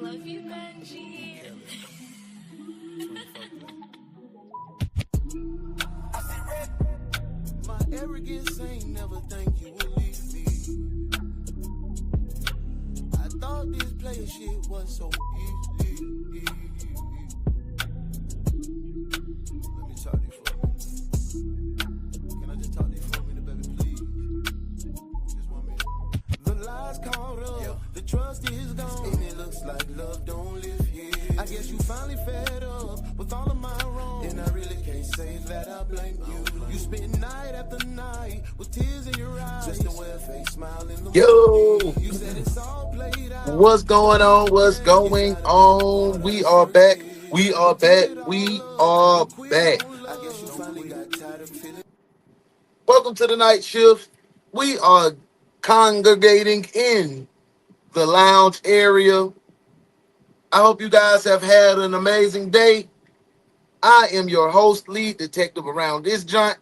love you, Benji. My arrogance ain't never think you would leave me. I thought this player shit was so easy. Let me talk to you for a minute. Can I just talk to you for a minute, baby, please? Just 1 minute. The lies caught up, the trust is gone, and it looks like love don't live here. I guess you finally fed up with all of my wrongs, and I really can't say that I blame you. You spent night after night with tears in your eyes, just to wear a fake smile in the Yo, you said it's all played out. what's going on? What's going on? We are back. We are back. We are back. I guess you finally got tired of feeling. Welcome to the night shift. We are congregating in the lounge area. I hope you guys have had an amazing day. I am your host, lead detective around this joint.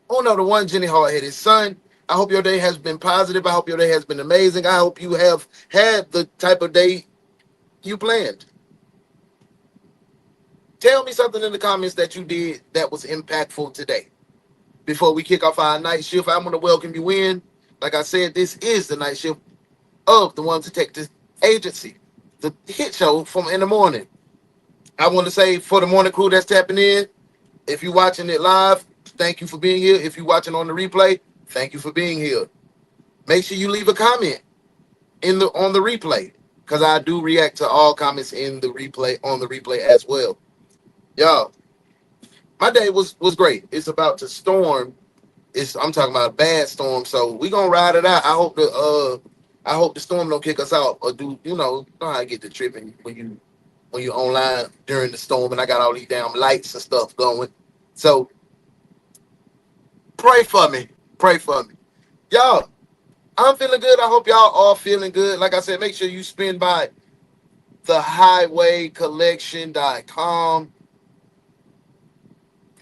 The one, Jenny Hardheaded son. I hope your day has been positive. I hope your day has been amazing. I hope you have had the type of day you planned. Tell me something in the comments that you did that was impactful today. Before we kick off our night shift, I'm going to welcome you in. Like I said, this is the night shift of the One Detective Agency, the hit show from in the morning. I want to say for the morning crew that's tapping in, if you're watching it live, thank you for being here. If you're watching on the replay, thank you for being here. Make sure you leave a comment on the replay, because I do react to all comments in the replay on the replay as well. Y'all, my day was great. It's about to storm. I'm talking about a bad storm, so we gonna ride it out. I hope the storm don't kick us out or do how I get the tripping when you online during the storm and I got all these damn lights and stuff going. So pray for me. Pray for me. Y'all, I'm feeling good. I hope y'all all feeling good. Like I said, make sure you spin by thehighwaycollection.com.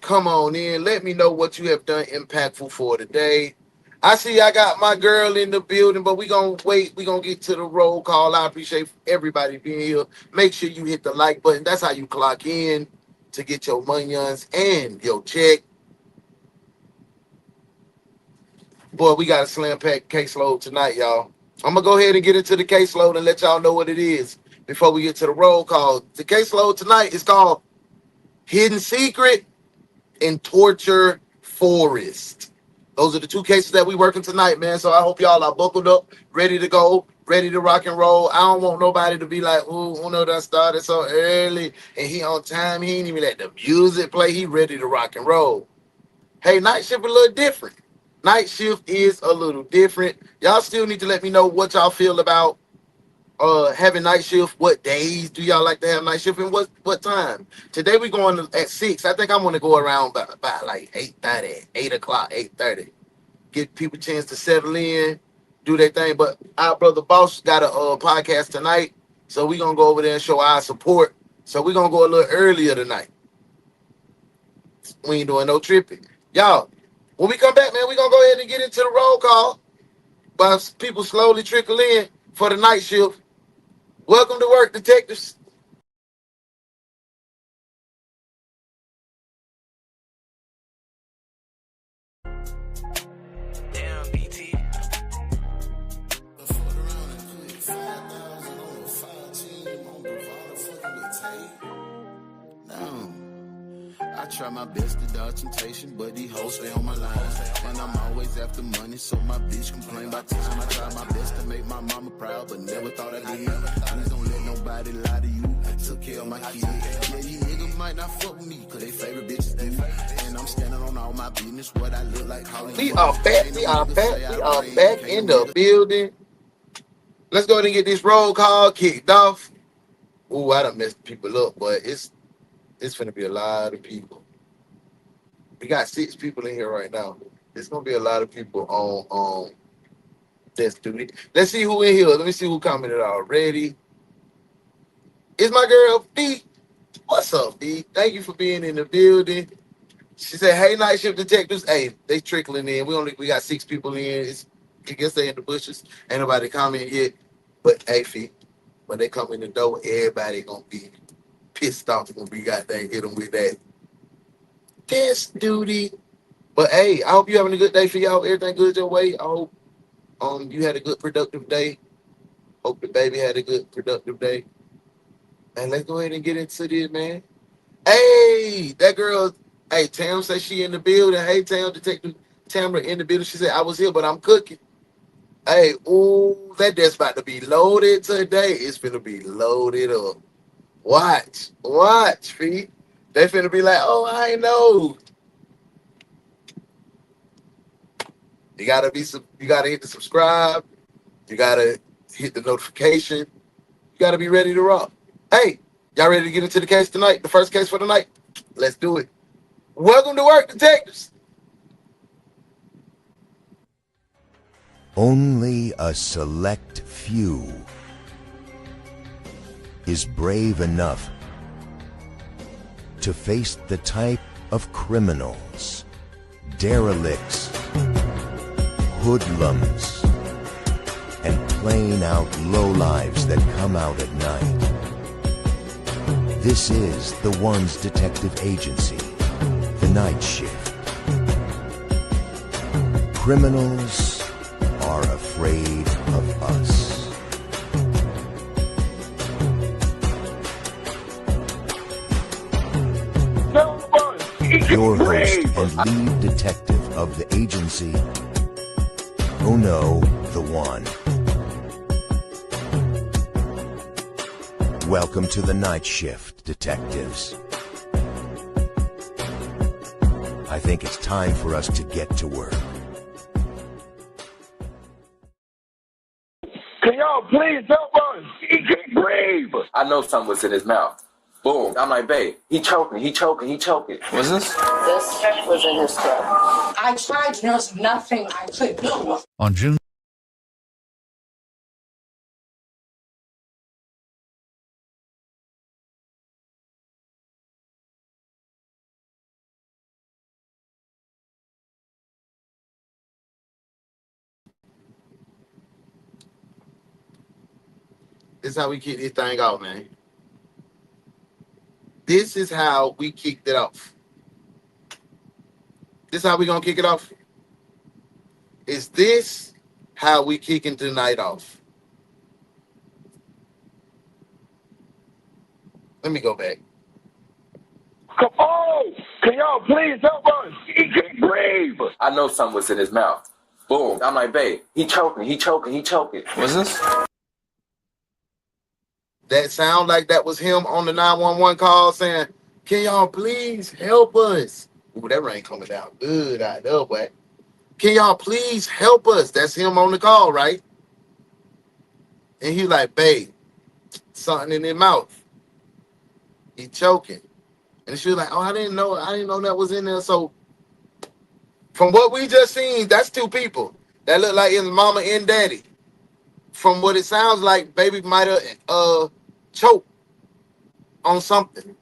Come on in. Let me know what you have done impactful for today. I see I got my girl in the building, but we're going to wait. We're going to get to the roll call. I appreciate everybody being here. Make sure you hit the like button. That's how you clock in to get your monions and your check. Boy, we got a slam pack caseload tonight, y'all. I'm going to go ahead and get into the caseload and let y'all know what it is before we get to the roll call. The caseload tonight is called Hidden Secret and Torture Forest. Those are the two cases that we working tonight, man. So I hope y'all are buckled up, ready to go, ready to rock and roll. I don't want nobody to be like, oh, that started so early and he on time. He ain't even let the music play. He ready to rock and roll. Hey, night shift a little different. Night shift is a little different. Y'all still need to let me know what y'all feel about having night shift. What days do y'all like to have night shift and what time? Today we going at 6. I think I'm going to go around by like 8:30, 8 o'clock, 8:30. Give people a chance to settle in, do their thing. But our brother Boss got a podcast tonight, so we going to go over there and show our support. So we're going to go a little earlier tonight. We ain't doing no tripping. Y'all, when we come back, man, we're going to go ahead and get into the roll call while people slowly trickle in for the night shift. Welcome to work, detectives. Damn, BT. I try my best to dodge temptation, but these hoes stay on my line. And I'm always after money, so my bitch complain about teaching. I try my best to make my mama proud, but never thought I did. Please don't let nobody lie to you. I took care of my kids. Yeah, these niggas might not fuck with me, cause they favorite bitches do. And I'm standing on all my business, what I look like Hollywood. We are back in the building. Let's go ahead and get this roll call kicked off. Ooh, I done messed people up, but it's finna be a lot of people. We got 6 people in here right now. It's gonna be a lot of people on this duty. Let's see who in here. Let me see who commented already. It's my girl B. What's up, B? Thank you for being in the building. She said, "Hey, night shift detectives." Hey, they trickling in. We got 6 people in. I guess they in the bushes. Ain't nobody comment yet. But hey, Fee, when they come in the door, everybody gonna be pissed off when we got there hit them with that test duty. But hey, I hope you having a good day for y'all. Everything good your way. I hope you had a good productive day. Hope the baby had a good productive day. And let's go ahead and get into this, man. Hey, that girl, hey, Tam said she in the building. Hey, Tam, Detective Tamara in the building. She said, I was here, but I'm cooking. Hey, ooh, that desk about to be loaded today. It's finna be loaded up. Watch, Pete. They finna be like, oh, I know. You gotta hit the subscribe. You gotta hit the notification. You gotta be ready to rock. Hey, y'all ready to get into the case tonight? The first case for the night? Let's do it. Welcome to work, detectives. Only a select few is brave enough to face the type of criminals, derelicts, hoodlums, and plain-out lowlives that come out at night. This is the One's detective agency, the Night Shift. Criminals are afraid of us. Your host and lead detective of the agency, oh no, the One. Welcome to the Night Shift, detectives. I think it's time for us to get to work. Can y'all please help us? He can't breathe. I know something was in his mouth. Boom. I'm like, babe, he choking. What's this? This check was in his throat. I tried, there was nothing I could do. On June This is how we kick this thing off, man. This is how we kicked it off. This is how we gonna kick it off. Is this how we kicking tonight off? Let me go back. Come on! Can y'all please help us? He can't breathe. I know something was in his mouth. Boom. I'm like, babe, he choking. What's this? That sound like that was him on the 911 call saying, can y'all please help us? Ooh, that rain coming down good out there, boy. Can y'all please help us? That's him on the call, right? And he like, babe, something in his mouth. He choking. And she was like, oh, I didn't know that was in there. So from what we just seen, that's two people that look like his mama and daddy. From what it sounds like, baby might have choked on something.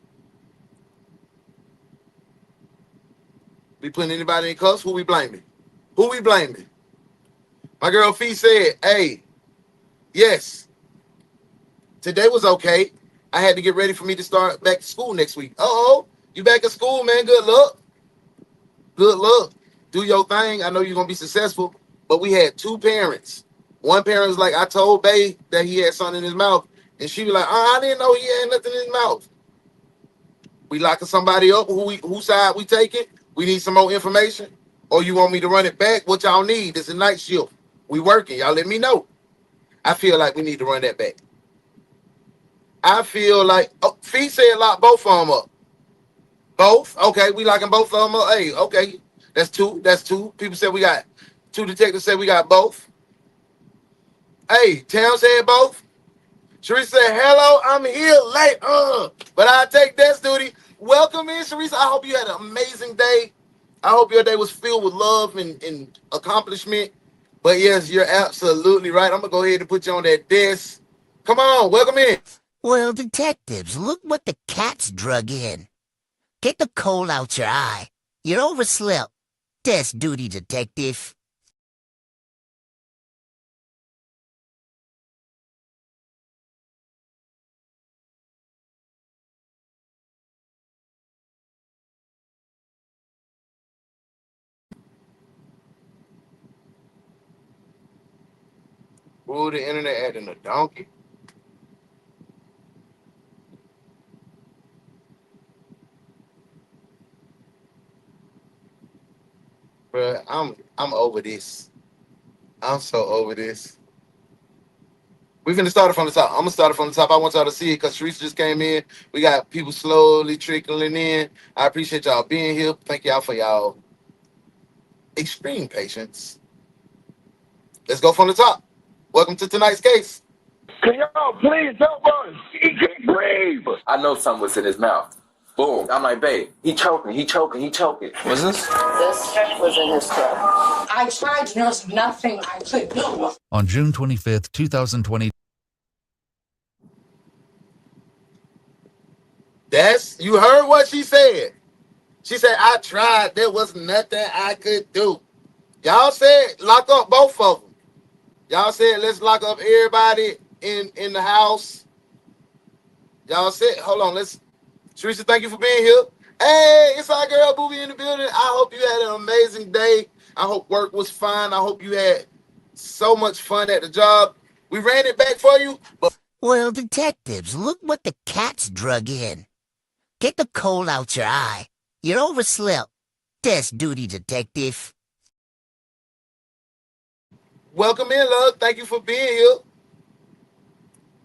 We putting anybody in cuffs? Who we blaming? My girl Fee said, hey, yes, today was okay. I had to get ready for me to start back to school next week. Uh-oh, you back at school, man. Good luck. Do your thing. I know you're going to be successful. But we had two parents. One parent was like, I told Bae that he had something in his mouth. And she was like, I didn't know he had nothing in his mouth. We locking somebody up. Whose side we taking? We need some more information. Or you want me to run it back? What y'all need? It's a night shift. We working. Y'all let me know. I feel like we need to run that back. I feel like, Fee said lock both of them up. Both? Okay, we locking both of them up. Hey, okay. That's two. People said we got, two detectives said we got both. Hey, Tam said both. Sharice said, hello, I'm here late. But I take desk duty. Welcome in, Sharice. I hope you had an amazing day. I hope your day was filled with love and accomplishment. But yes, you're absolutely right. I'm going to go ahead and put you on that desk. Come on, welcome in. Well, detectives, look what the cat's drug in. Get the coal out your eye. You're overslept. Desk duty, detective. Ooh, the internet acting a donkey. Bruh, I'm over this. I'm so over this. We're gonna start it from the top. I'm gonna start it from the top. I want y'all to see it because Teresa just came in. We got people slowly trickling in. I appreciate y'all being here. Thank y'all for y'all extreme patience. Let's go from the top. Welcome to tonight's case. Can y'all please help us? He can't breathe. I know something was in his mouth. Boom. I'm like, babe, he choking. What's this? This was in his throat. I tried. There's nothing I could do. On June 25th, 2020. You heard what she said. She said, I tried. There was nothing I could do. Y'all said lock up both of them. Y'all said let's lock up everybody in the house. Y'all said, hold on, Teresa, thank you for being here. Hey, it's our girl Booby in the building. I hope you had an amazing day. I hope work was fun. I hope you had so much fun at the job. We ran it back for you, but Well, detectives, look what the cat's drug in. Get the coal out your eye. You're overslept. Desk duty, detective. welcome in, love. Thank you for being here.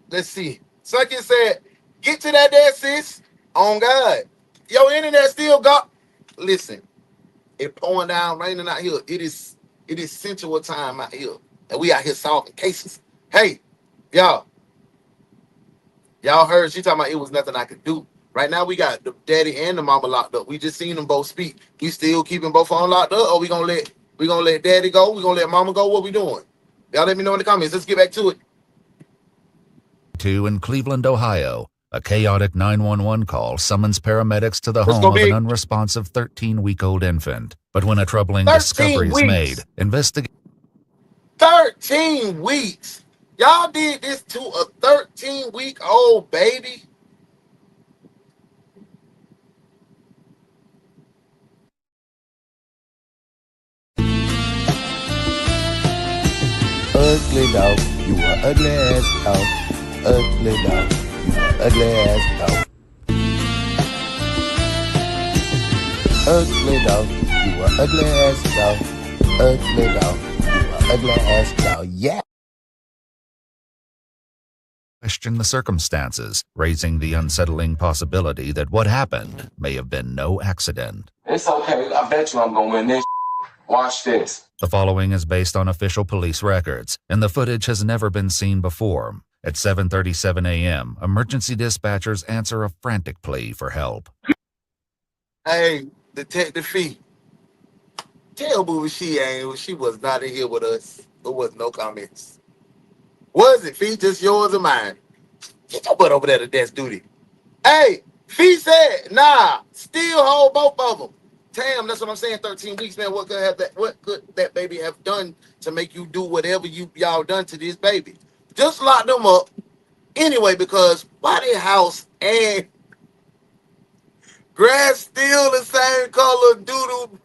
Let's see. Sucky said, get to that there, sis. On God. Your internet still got. Listen, it pouring down, raining out here. It is central time out here. And we out here solving cases. Hey, y'all heard she talking about it was nothing I could do. Right now we got the daddy and the mama locked up. We just seen them both speak. We still keeping both on locked up, or we gonna let daddy go? We gonna let mama go? What we doing? Y'all let me know in the comments. Let's get back to it. In Cleveland, Ohio, a chaotic 911 call summons paramedics to the Let's home go of an big. unresponsive 13-week-old infant. But when a troubling 13 discovery is weeks. made, investigators 13 weeks. Y'all did this to a 13-week-old baby? Ugly dog, you a ugly ass dog. Ugly dog, you a ugly ass dog. Ugly dog, you a ugly ass dog. Ugly dog, you a ugly ass dog. Yeah. question the circumstances, raising the unsettling possibility that what happened may have been no accident. It's okay. I bet you I'm gonna win this. Watch this. The following is based on official police records, and the footage has never been seen before. At 7:37 a.m., emergency dispatchers answer a frantic plea for help. Hey, Detective Fee, tell Booby she was not in here with us. There was no comments. Was it, Fee? Just yours or mine? Get your butt over there to desk duty. Hey, Fee said, nah, still hold both of them. Damn, that's what I'm saying. 13 weeks, man. What could that baby have done to make you do whatever y'all done to this baby? Just lock them up anyway, because body house and grass still the same color doodle.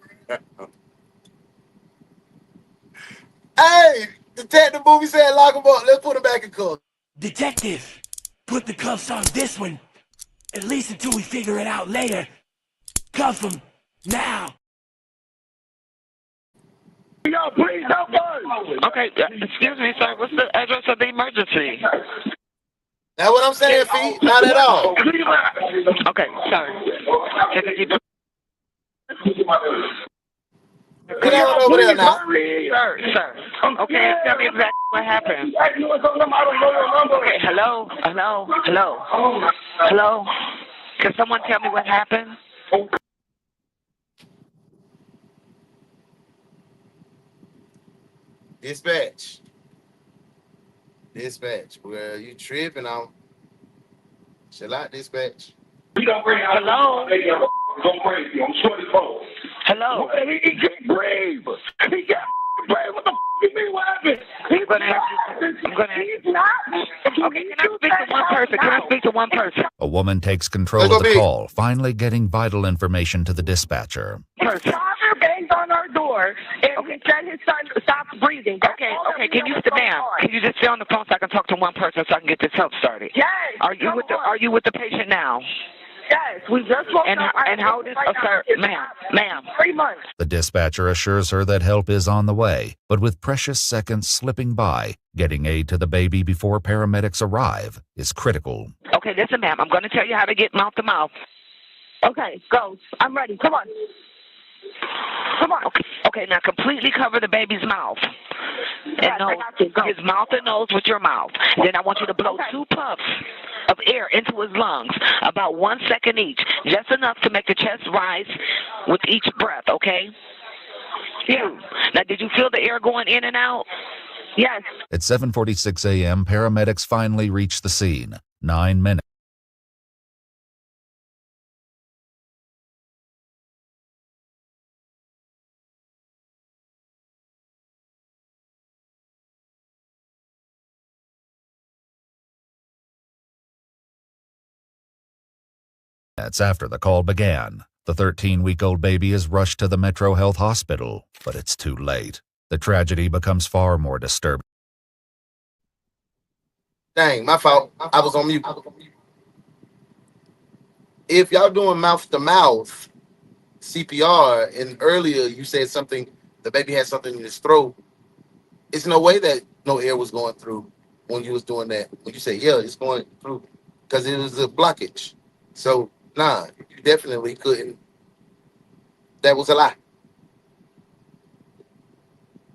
Hey, Detective Movie said lock him up. Let's put him back in cuffs. Detective, put the cuffs on this one. At least until we figure it out later. Cuff him now. Yo, please help us. Okay, excuse me, sir. What's the address of the emergency? That's what I'm saying, Fee. Not at all. Okay, sorry. Get on over there now. Sir. Okay, tell me exactly what happened. Okay, hello? Can someone tell me what happened? Dispatch. Well, you tripping on. Chill out, dispatch. Hello? Go crazy. I'm sure it's cold. Hello? He can't breathe. He can't breathe. What the f*** you mean? What happened? I'm gonna ask you. Okay, can I speak to one person? A woman takes control of the call, finally getting vital information to the dispatcher. Father banged on our door and we said his son stopped breathing. Okay, can you sit down? Can you just stay on the phone so I can talk to one person so I can get this help started? Yes. Are you with the patient now? Yes, we just spoke. And how old is sir, ma'am? 3 months. The dispatcher assures her that help is on the way, but with precious seconds slipping by, getting aid to the baby before paramedics arrive is critical. Okay, listen, ma'am. I'm going to tell you how to get mouth to mouth. Okay, go. I'm ready. Come on. Come on. Okay, now completely cover the baby's mouth. Yes, I got you. Go. His mouth and nose with your mouth. Then I want you to blow 2 puffs of air into his lungs, about 1 second each, just enough to make the chest rise with each breath, okay? Yeah. Now, did you feel the air going in and out? Yes. At 7:46 a.m., paramedics finally reach the scene. 9 minutes after the call began. The 13-week-old baby is rushed to the Metro Health Hospital, but it's too late. The tragedy becomes far more disturbing. Dang, my fault. I was on mute. If y'all doing mouth-to-mouth CPR, and earlier you said something, the baby had something in his throat, it's no way that no air was going through when you was doing that. When you say, yeah, it's going through, because it was a blockage. So, nah, you definitely couldn't. That was a lie.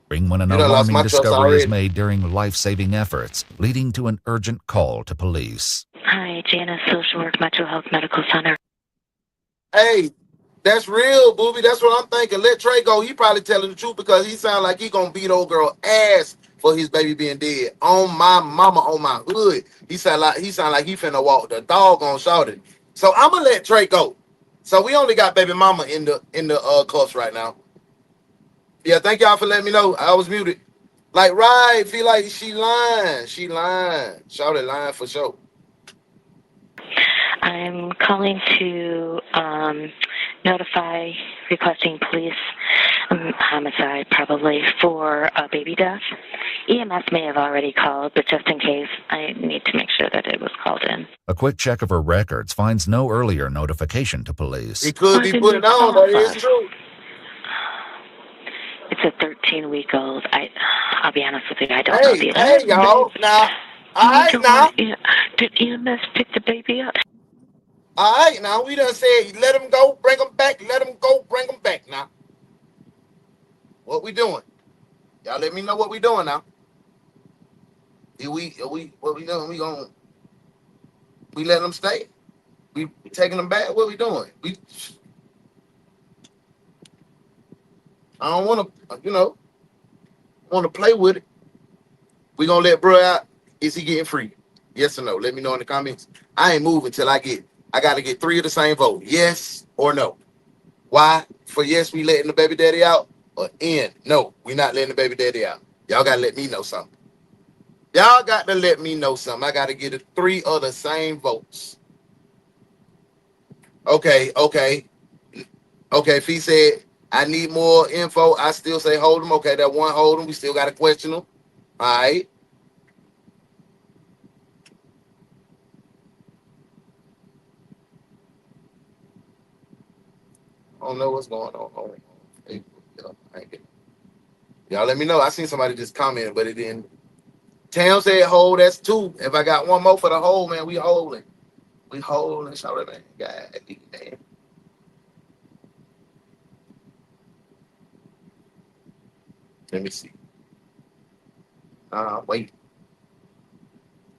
When an alarming discovery is made during life-saving efforts, leading to an urgent call to police. Hi, Janice, Social Work, Metro Health Medical Center. Hey, that's real, booby. That's what I'm thinking. Let Trey go. He probably telling the truth because he sound like he gonna beat old girl ass for his baby being dead. On my mama, on my hood. He sound like he finna walk the dog on Shawty. So I'm gonna let Trey go. So we only got baby mama in the cuffs right now. Yeah, thank y'all for letting me know. I was muted. Like, right, feel like she lying. She lying. Shawty lying for sure. I'm calling to notify requesting police homicide, probably, for a baby death. EMS may have already called, but just in case, I need to make sure that it was called in. A quick check of her records finds no earlier notification to police. He could be putting on, that is true. It's a 13-week-old. I'll be honest with you, I don't know the Hey, y'all. Now, all right, now. Did EMS pick the baby up? All right, now. We done said, let him go, bring him back. Let him go, bring him back now. What we doing? Y'all let me know what we doing now. What we doing? We letting them stay? We taking them back? What we doing? I don't want to, want to play with it. We gonna let bro out. Is he getting free? Yes or no? Let me know in the comments. I ain't moving till I got to get 3 of the same vote. Yes or no? Why? For yes, we letting the baby daddy out. Or N, no, we not letting the baby daddy out. Y'all got to let me know something. Y'all got to let me know something. I got to get 3 of the same votes. Okay. Fee said, I need more info. I still say hold him. Okay, that one hold him. We still got to question him. All right. I don't know what's going on. Y'all let me know. I seen somebody just comment, but it didn't. Tam said hold, that's 2. If I got one more for the hold, man, we holding. We holding. Shout out, man. God, man. Let me see. Wait.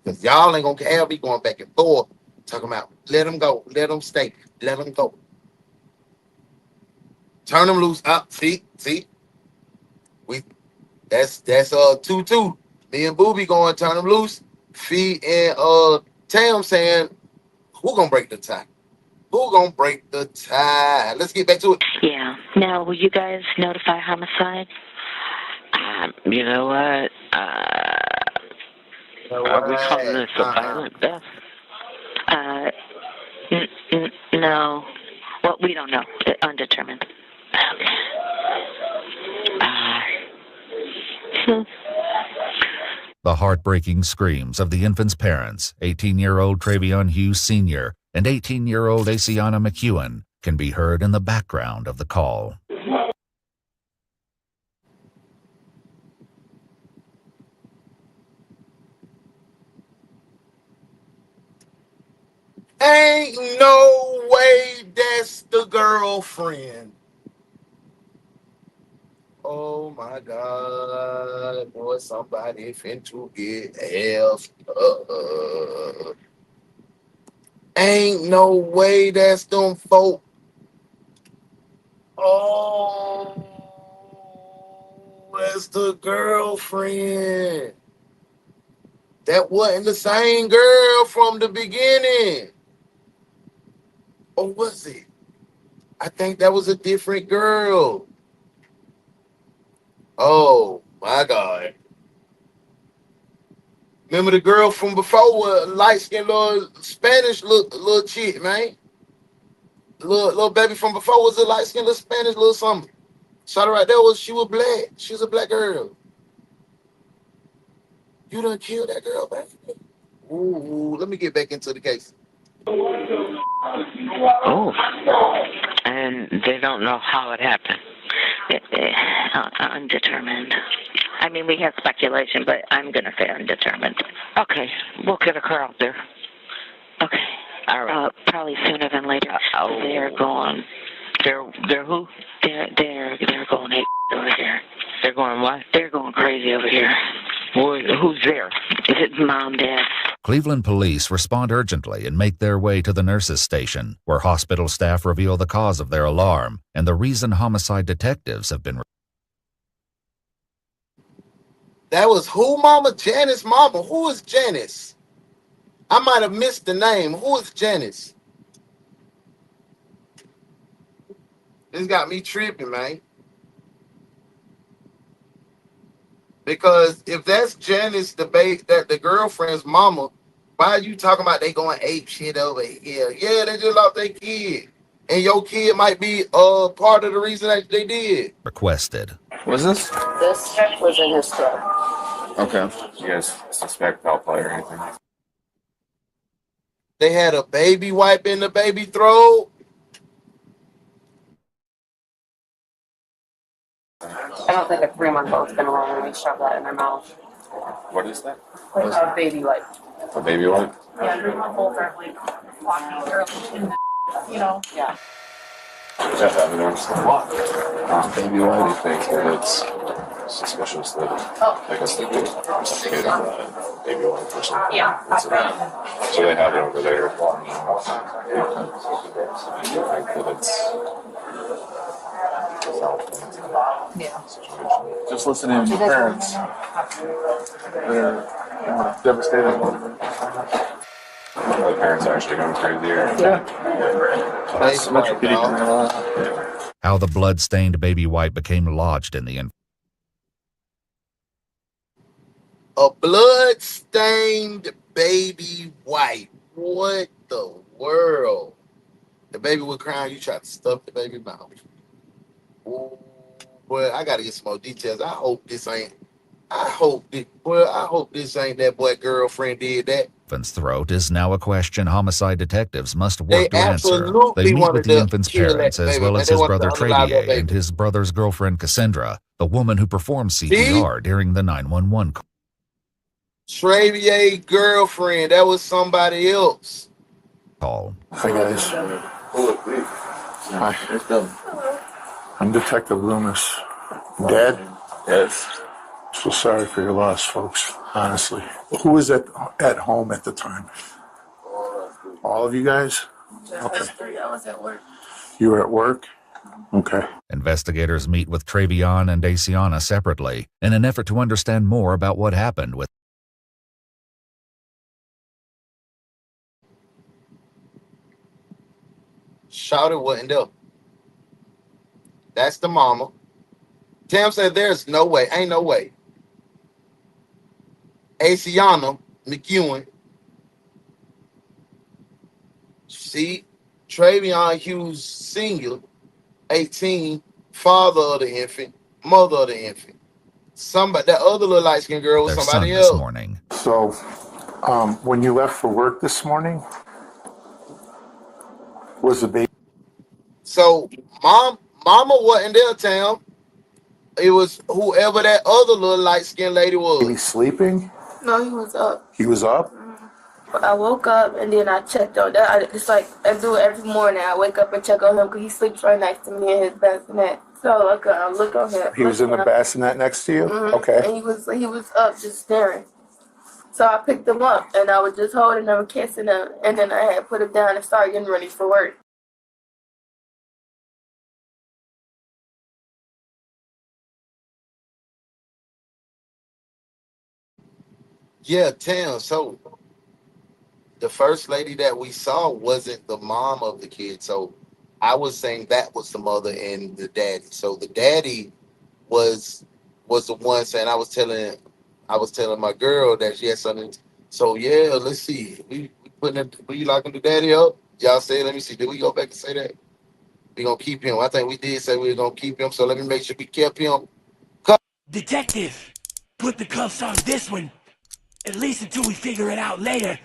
Because y'all ain't going to have me going back and forth talking about let them go, let them stay, let them go. Turn them loose. Up. See? That's 2-2. Me and Booby going turn them loose. Fee and Tam saying, who gonna break the tie? Who gonna break the tie? Let's get back to it. Yeah. Now, will you guys notify homicide? You know what? Are we calling this a violent death? No. Well, we don't know. Undetermined. Okay. The heartbreaking screams of the infant's parents, 18-year-old Travion Hughes Sr. and 18-year-old Asiana McEwen, can be heard in the background of the call. Ain't no way that's the girlfriend. Oh my God, boy, somebody finna get effed up. Ain't no way that's them folk. Oh, that's the girlfriend. That wasn't the same girl from the beginning. Or was it? I think that was a different girl. Oh my God. Remember the girl from before, light-skinned little Spanish little chick, man? Little baby from before was a light-skinned little Spanish little something. Shot her right there, she was black. She was a black girl. You done killed that girl, baby. Ooh, let me get back into the case. Oh, and they don't know how it happened. Undetermined. I mean, we have speculation, but I'm going to say undetermined. Okay, we'll get a car out there. Okay. All right. Probably sooner than later. They're going. They're who? They're going over here. They're going what? They're going crazy over here. Well, who's there? Is it Mom, Dad? Cleveland police respond urgently and make their way to the nurses' station, where hospital staff reveal the cause of their alarm and the reason homicide detectives have been. That was who, Mama? Janice, Mama. Who is Janice? I might have missed the name. Who is Janice? This got me tripping, man. Because if that's Janice, the girlfriend's mama, why are you talking about they going ape shit over here? Yeah, they just lost their kid. And your kid might be part of the reason that they did. Requested. What's this? This was in his throat. Okay. You guys suspect foul play or anything? They had a baby wipe in the baby throat. I don't think a 3-month-old's gonna willingly shove that in their mouth. What is that? A baby wipe. A baby wipe? Yeah, 3-month-olds are like walking early, Yeah. Jeff evidence. Baby wipe. You think that it's suspicious that I guess they could investigate on the baby wipe or something? Yeah. So they have it over there. You think that it's Yeah. Just listening to parents. They're devastated. The parents are actually going crazy here. Yeah. That's repeating. How the blood-stained baby wipe became lodged in the A blood-stained baby wipe. What the world? The baby was crying. You tried to stuff the baby mouth. Ooh, boy, I gotta get some more details. I hope this ain't that boy girlfriend did that. infant's throat is now a question homicide detectives must work They to answer. absolutely They meet wanted with the to infant's kill that parents as baby, well man. as They his wanted brother to unalive that Travier baby. and his brother's girlfriend Cassandra, the woman who performed CPR during the 911 call. Travier's girlfriend, that was somebody else. Hi guys. Hi. I'm Detective Loomis. Dad? Yes. So sorry for your loss, folks. Honestly. Who was at home at the time? All of you guys? Okay. I was at work. You were at work? Okay. Investigators meet with Travion and Asiana separately in an effort to understand more about what happened with. Shouted wasn't there. That's the mama. Tam said there's no way. Ain't no way. Asiana McEwen. See, Travion Hughes Sr., 18, father of the infant, mother of the infant. Somebody, that other little light skinned girl was Their somebody son this else. morning. So, when you left for work this morning, was the baby So mama wasn't there, Tam. It was whoever that other little light skinned lady was. sleeping? No, he was up. He was up? I woke up and then I checked on that. It's like I do it every morning. I wake up and check on him because he sleeps right next to me in his bassinet. So I look on him. He was in the bassinet next to you? Okay. And he was up just staring. So I picked him up and I was just holding him, kissing him, and then I had put him down and started getting ready for work. Yeah, Tam. So the first lady that we saw wasn't the mom of the kid. So I was saying that was the mother and the daddy. So the daddy was the one saying I was telling my girl that she had something. So yeah, let's see. We locking the daddy up? Y'all say, let me see. Did we go back and say that? We gonna keep him. I think we did say we were gonna keep him. So let me make sure we kept him. Detective, put the cuffs on this one. At least until we figure it out later.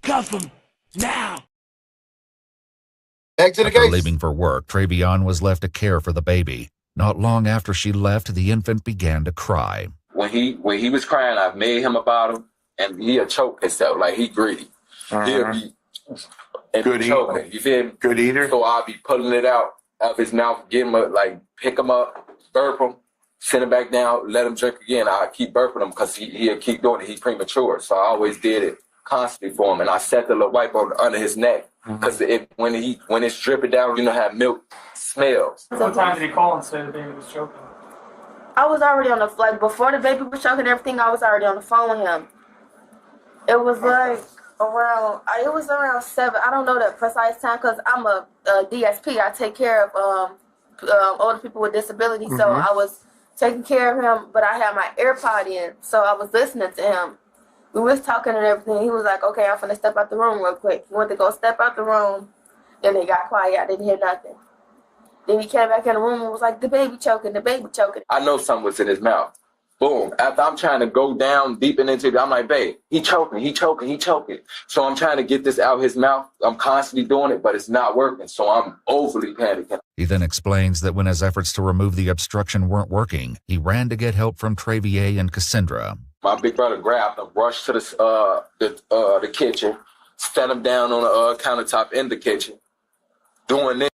Cuff him, now. Back to the After case. leaving for work, Travion was left to care for the baby. Not long after she left, the infant began to cry. When he was crying, I made him about him, and he'll choke himself. Like, he greedy. He'll be Good choking. You feel me? Good eater? So I'll be pulling it out of his mouth, get him pick him up, burp him, send him back down, let him drink again. I keep burping him because he'll keep doing it. He's premature. So I always did it constantly for him. And I set the little wipe under his neck because when it's dripping down, you know how milk smells. Sometimes did he call and say the baby was choking? I was already on the before the baby was choking and everything. I was already on the phone with him. It was around 7. I don't know the precise time because I'm a DSP. I take care of older people with disabilities. So I was taking care of him, but I had my AirPod in, so I was listening to him. We was talking and everything. He was like, "Okay, I'm finna step out the room real quick." He went to go step out the room. Then he got quiet. I didn't hear nothing. Then he came back in the room and was like, the baby choking, the baby choking. I know something was in his mouth. Boom. After I'm trying to go down deep into it, I'm like, babe, he choking. So I'm trying to get this out of his mouth. I'm constantly doing it, but it's not working. So I'm overly panicking. He then explains that when his efforts to remove the obstruction weren't working, he ran to get help from Travier and Cassandra. My big brother grabbed him, rushed to the kitchen, set him down on the countertop in the kitchen, doing this.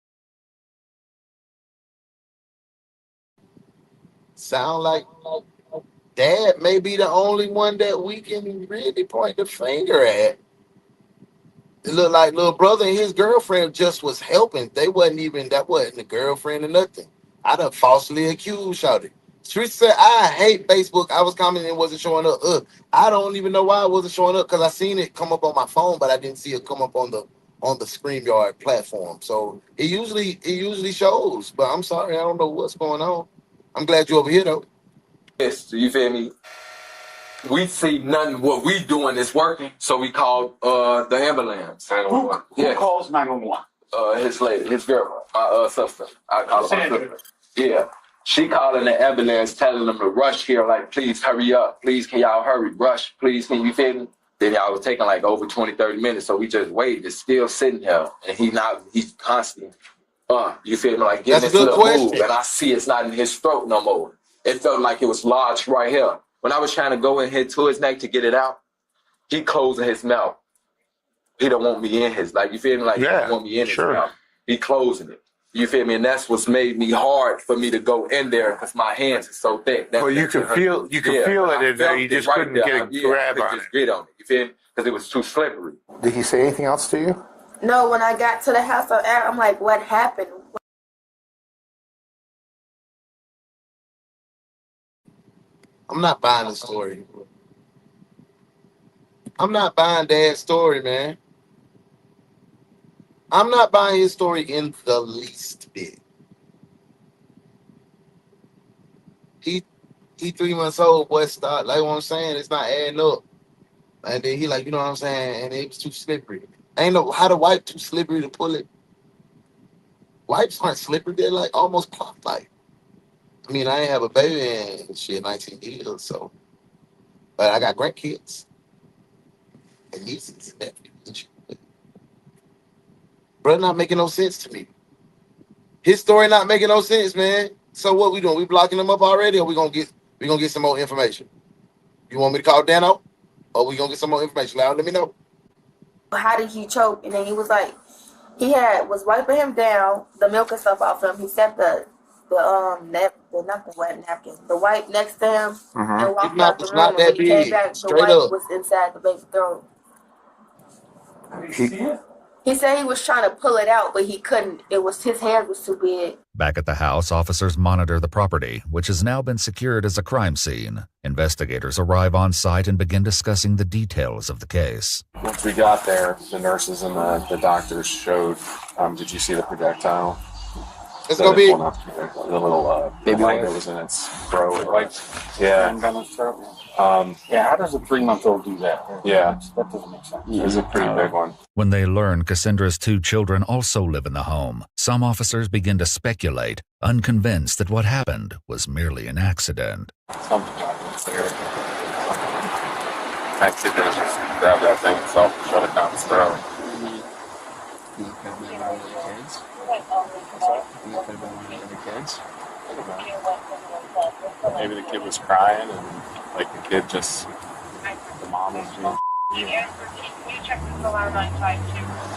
Sound like Dad may be the only one that we can really point the finger at. It looked like little brother and his girlfriend just was helping. That wasn't the girlfriend or nothing. I done falsely accused Shawty. Trish said, I hate Facebook. I was commenting, it wasn't showing up. I don't even know why it wasn't showing up because I seen it come up on my phone, but I didn't see it come up on the StreamYard platform. So it usually shows, but I'm sorry, I don't know what's going on. I'm glad you're over here though. Yes, you feel me? We see nothing. What we doing is working, so we called the ambulance. Who calls 911? His girl, my sister. I call her my sister. Yeah. She calling the ambulance, telling them to rush here, like, please hurry up. Please, can y'all hurry? Rush, please, can you feel me? Then y'all was taking like over 20, 30 minutes, so we just waited. It's still sitting here, and he's constantly, you feel me? Like getting this little move, and I see it's not in his throat no more. It felt like it was lodged right here. When I was trying to go in here to his neck to get it out, he closing his mouth. He don't want me in his, like, you feel me? Like, he don't want me in his mouth. He closing it. You feel me? And that's what's made me hard for me to go in there because my hands are so thick. Well, you can feel it in there. You just couldn't get a grab on it. Just get on it. You feel me? Because it was too slippery. Did he say anything else to you? No, when I got to the house, I'm like, what happened? I'm not buying the story. I'm not buying Dad's story, man. I'm not buying his story in the least bit. He 3 months old, boy, start like what I'm saying, it's not adding up. And then he like, you know what I'm saying, and it was too slippery. I ain't know how to wipe too slippery to pull it. Wipes aren't slippery, they're like almost cloth like. I mean, I ain't have a baby in shit 19 years, so. But I got grandkids and nieces and nephews and shit. Bro, not making no sense to me. His story not making no sense, man. So what we doing? We blocking him up already, or we gonna get some more information? You want me to call Dano, or we gonna get some more information? Now let me know. How did he choke? And then he was like, was wiping him down, the milk and stuff off him. He set not the wet napkin, the wipe next to him, and walked His mouth out the was room. not And when that he came big. back, the Straight wipe up. was inside the baby's throat. He said he was trying to pull it out, but he couldn't. His hand was too big. Back at the house, officers monitor the property, which has now been secured as a crime scene. Investigators arrive on site and begin discussing the details of the case. Once we got there, the nurses and the doctors showed. Did you see the projectile? It's gonna be the little baby light that was in its throat. Yeah. Yeah, how does a 3-month-old do that? Yeah. That doesn't make sense. It was a pretty big one. When they learn Cassandra's 2 children also live in the home, some officers begin to speculate, unconvinced that what happened was merely an accident. Something happened there. Accident. Just grab that thing itself and shut it down its throat. Maybe the kid was crying and like the kid just, the mom was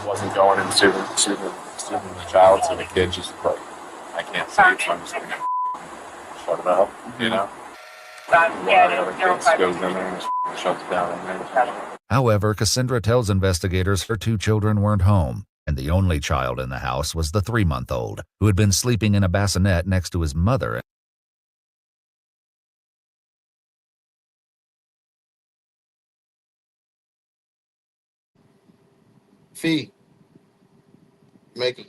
wasn't going and soothing the child, so the kid just like, I can't sleep, so I'm just gonna shut it up, you know? One of the other kids goes in there and shuts it down in there. However, Cassandra tells investigators her 2 children weren't home, and the only child in the house was the 3-month-old, who had been sleeping in a bassinet next to his mother. Fee, you make a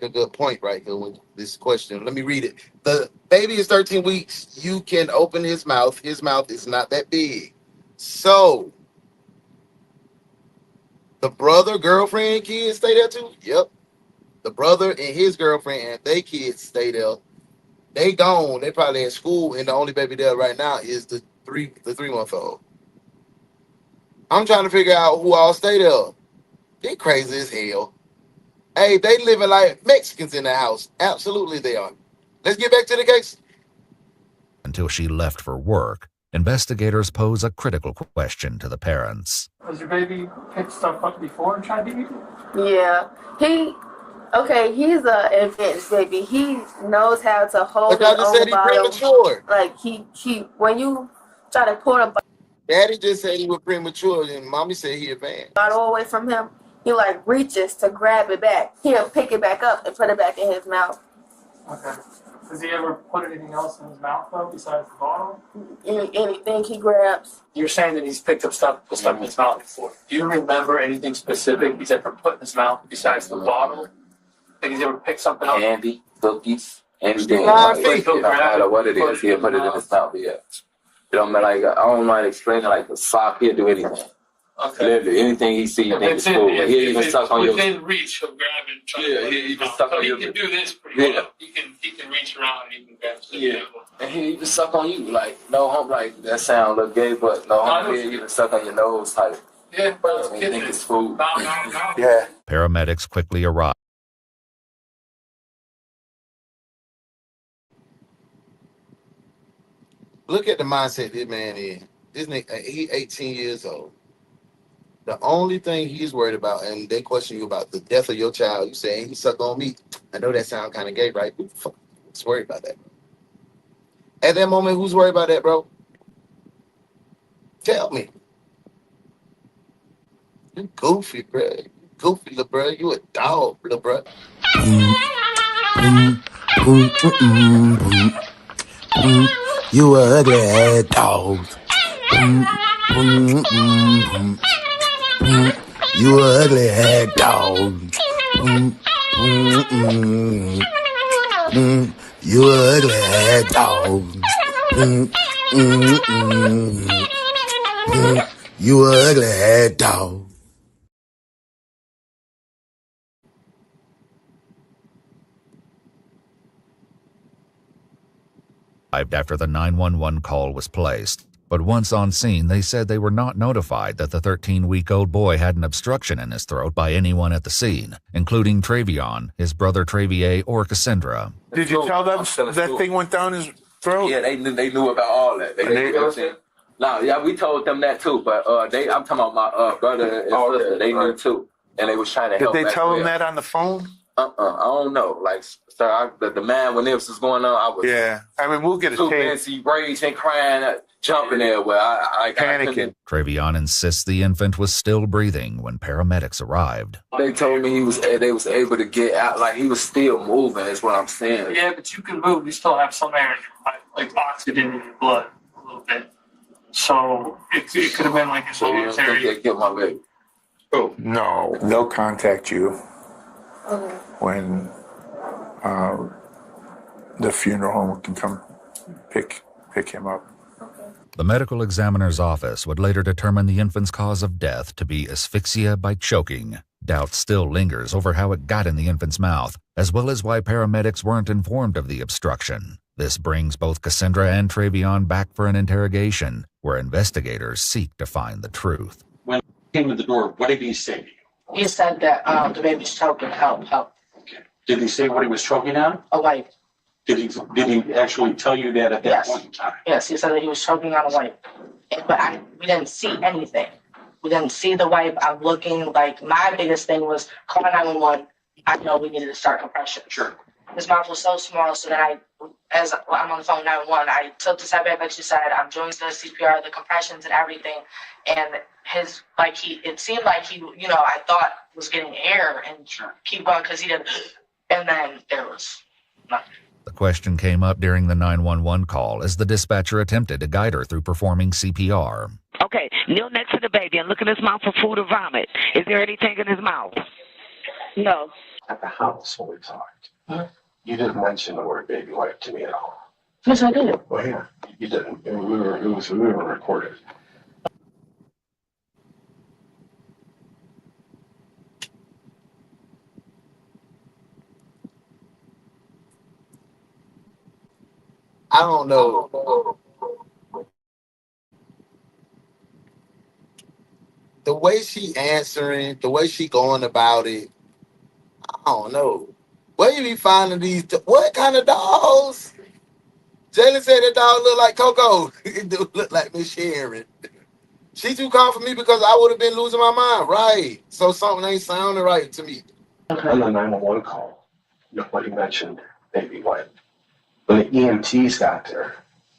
good point right here with this question. Let me read it. The baby is 13 weeks. You can open his mouth. His mouth is not that big. So the brother, girlfriend, kids stay there too? Yep. The brother and his girlfriend and their kids stay there. They gone. They probably at school, and the only baby there right now is the 3-month-old. I'm trying to figure out who all stay there. They crazy as hell. Hey, they living like Mexicans in the house. Absolutely they are. Let's get back to the case. Until she left for work, investigators pose a critical question to the parents. Has your baby picked stuff up before and tried to eat it? Yeah. He's a advanced baby. He knows how to hold But I his just own said he bottle. premature. Like when you try to pour a Daddy just said he was premature, and mommy said he advanced. bottle away from him, he like reaches to grab it back. He'll pick it back up and put it back in his mouth. Okay. Does he ever put anything else in his mouth though besides the bottle? Anything he grabs. You're saying that he's picked up stuff in his mouth before. Do you remember anything specific he's ever put in his mouth besides the bottle? Think he's ever picked something up? Candy, cookies, anything. It No matter what it is, he'll put it in his mouth. Yeah. You know, like I don't mind explaining. Like the sock, he'll do anything. Okay. Literally, anything he sees in his food. He'll even suck on your. Within reach, he'll grab it and try to put it in his mouth. suck So on he your. can do this pretty Yeah. well. He can reach around and he can grab stuff. Yeah. And he'll even suck on you. Like no hump. Like that sound look gay, but no hump. He'll even suck on your nose type. Yeah, bro. He think it's food. Yeah. Paramedics quickly arrive. Look at the mindset this man in. This nigga, he 18 years old. The only thing he's worried about, and they question you about the death of your child, you saying he sucked on me. I know that sounds kind of gay, right? Who's worried about that? At that moment, who's worried about that, bro? Tell me. You goofy, bro. You goofy, little bro. You a dog, little bro. You a ugly ass dog. You a ugly ass dog. You a ugly ass dog. You a ugly ass dog. After the 911 call was placed, but once on scene, they said they were not notified that the 13-week-old boy had an obstruction in his throat by anyone at the scene, including Travion, his brother Travier, or Cassandra. Did you tell them that thing went down his throat? Yeah, they knew about all that. They knew everything. No, yeah, we told them that too, but I'm talking about my brother and sister. They knew too, and they was trying to help. Did they tell them that on the phone? I don't know. Like, sir, the man when this was going on, I was I mean, we'll get a too tape. busy raging, crying, jumping there where I panicking. Travion insists the infant was still breathing when paramedics arrived. They told me they was able to get out, like he was still moving. Is what I'm saying. Yeah, but you can move. You still have some air in your body, like oxygen in your blood a little bit. So it could have been like a solitary. They get my leg. Oh no, they'll contact you when the funeral home can come pick him up. The medical examiner's office would later determine the infant's cause of death to be asphyxia by choking. Doubt still lingers over how it got in the infant's mouth, as well as why paramedics weren't informed of the obstruction. This brings both Cassandra and Travion back for an interrogation, where investigators seek to find the truth. When he came to the door, what did he say to you? He said that the baby's choking. Help. Okay. Did he say what he was choking on? A wipe. Did he actually tell you that at that point in time? Yes, he said that he was choking on a wipe. But we didn't see anything. We didn't see the wipe. I'm looking, like, my biggest thing was call 911. I know we needed to start compression. Sure. His mouth was so small, so then as I'm on the phone 911, I took the step back, like you said. I'm doing the CPR, the compressions and everything. And it seemed like he, I thought was getting air and keep going because he did. And then there was nothing. The question came up during the 911 call as the dispatcher attempted to guide her through performing CPR. Okay, kneel next to the baby and look in his mouth for food or vomit. Is there anything in his mouth? No. At the house when we talked, you didn't mention the word baby wipe to me at all. Yes, I did. Well, yeah, you didn't. We were recorded. I don't know. The way she answering, the way she going about it, I don't know. Where you be finding these? What kind of dogs? Jalen said that dog look like Coco. It do look like Miss Sharon. She too calm for me because I would have been losing my mind. Right. So something ain't sounding right to me. On the 911 call, nobody mentioned baby wipe. When the EMTs got there,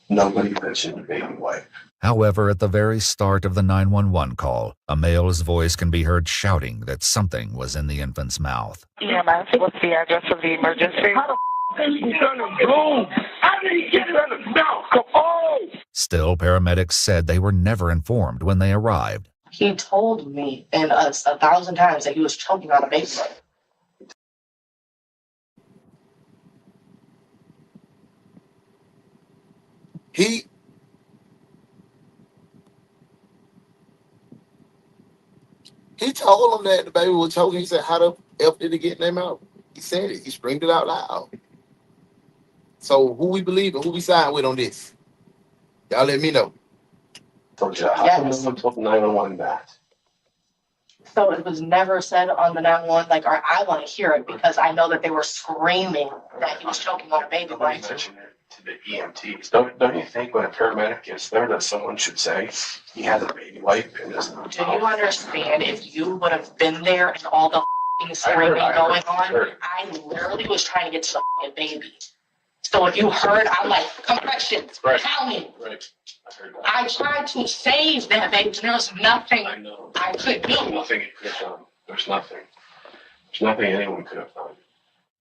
nobody mentioned baby wipe. However, at the very start of the 911 call, a male's voice can be heard shouting that something was in the infant's mouth. EMS, what's the address of the emergency? How the is he gonna do? How did he get it in the mouth? Come on! Still, paramedics said they were never informed when they arrived. He told me and us 1,000 times that he was choking on a baby. He told him that the baby was choking. He said, how the F did it get in their mouth? He said it. He screamed it out loud. So who we believe and who we side with on this? Y'all let me know. Told you, how come no one told 911 that? So it was never said on the 911, like, I want to hear it because I know that they were screaming that he was choking on a baby. Nobody mentioned it to the EMTs. Don't you think when a paramedic gets there that someone should say he has a baby wipe in his mouth? Do you understand if you would have been there and all the screaming going on? I literally was trying to get to the baby. So if you heard, I'm like, compressions, counting. Right. I tried to save that baby, and there was nothing I could do. Nothing you could have done. There's nothing. There's nothing anyone could have done.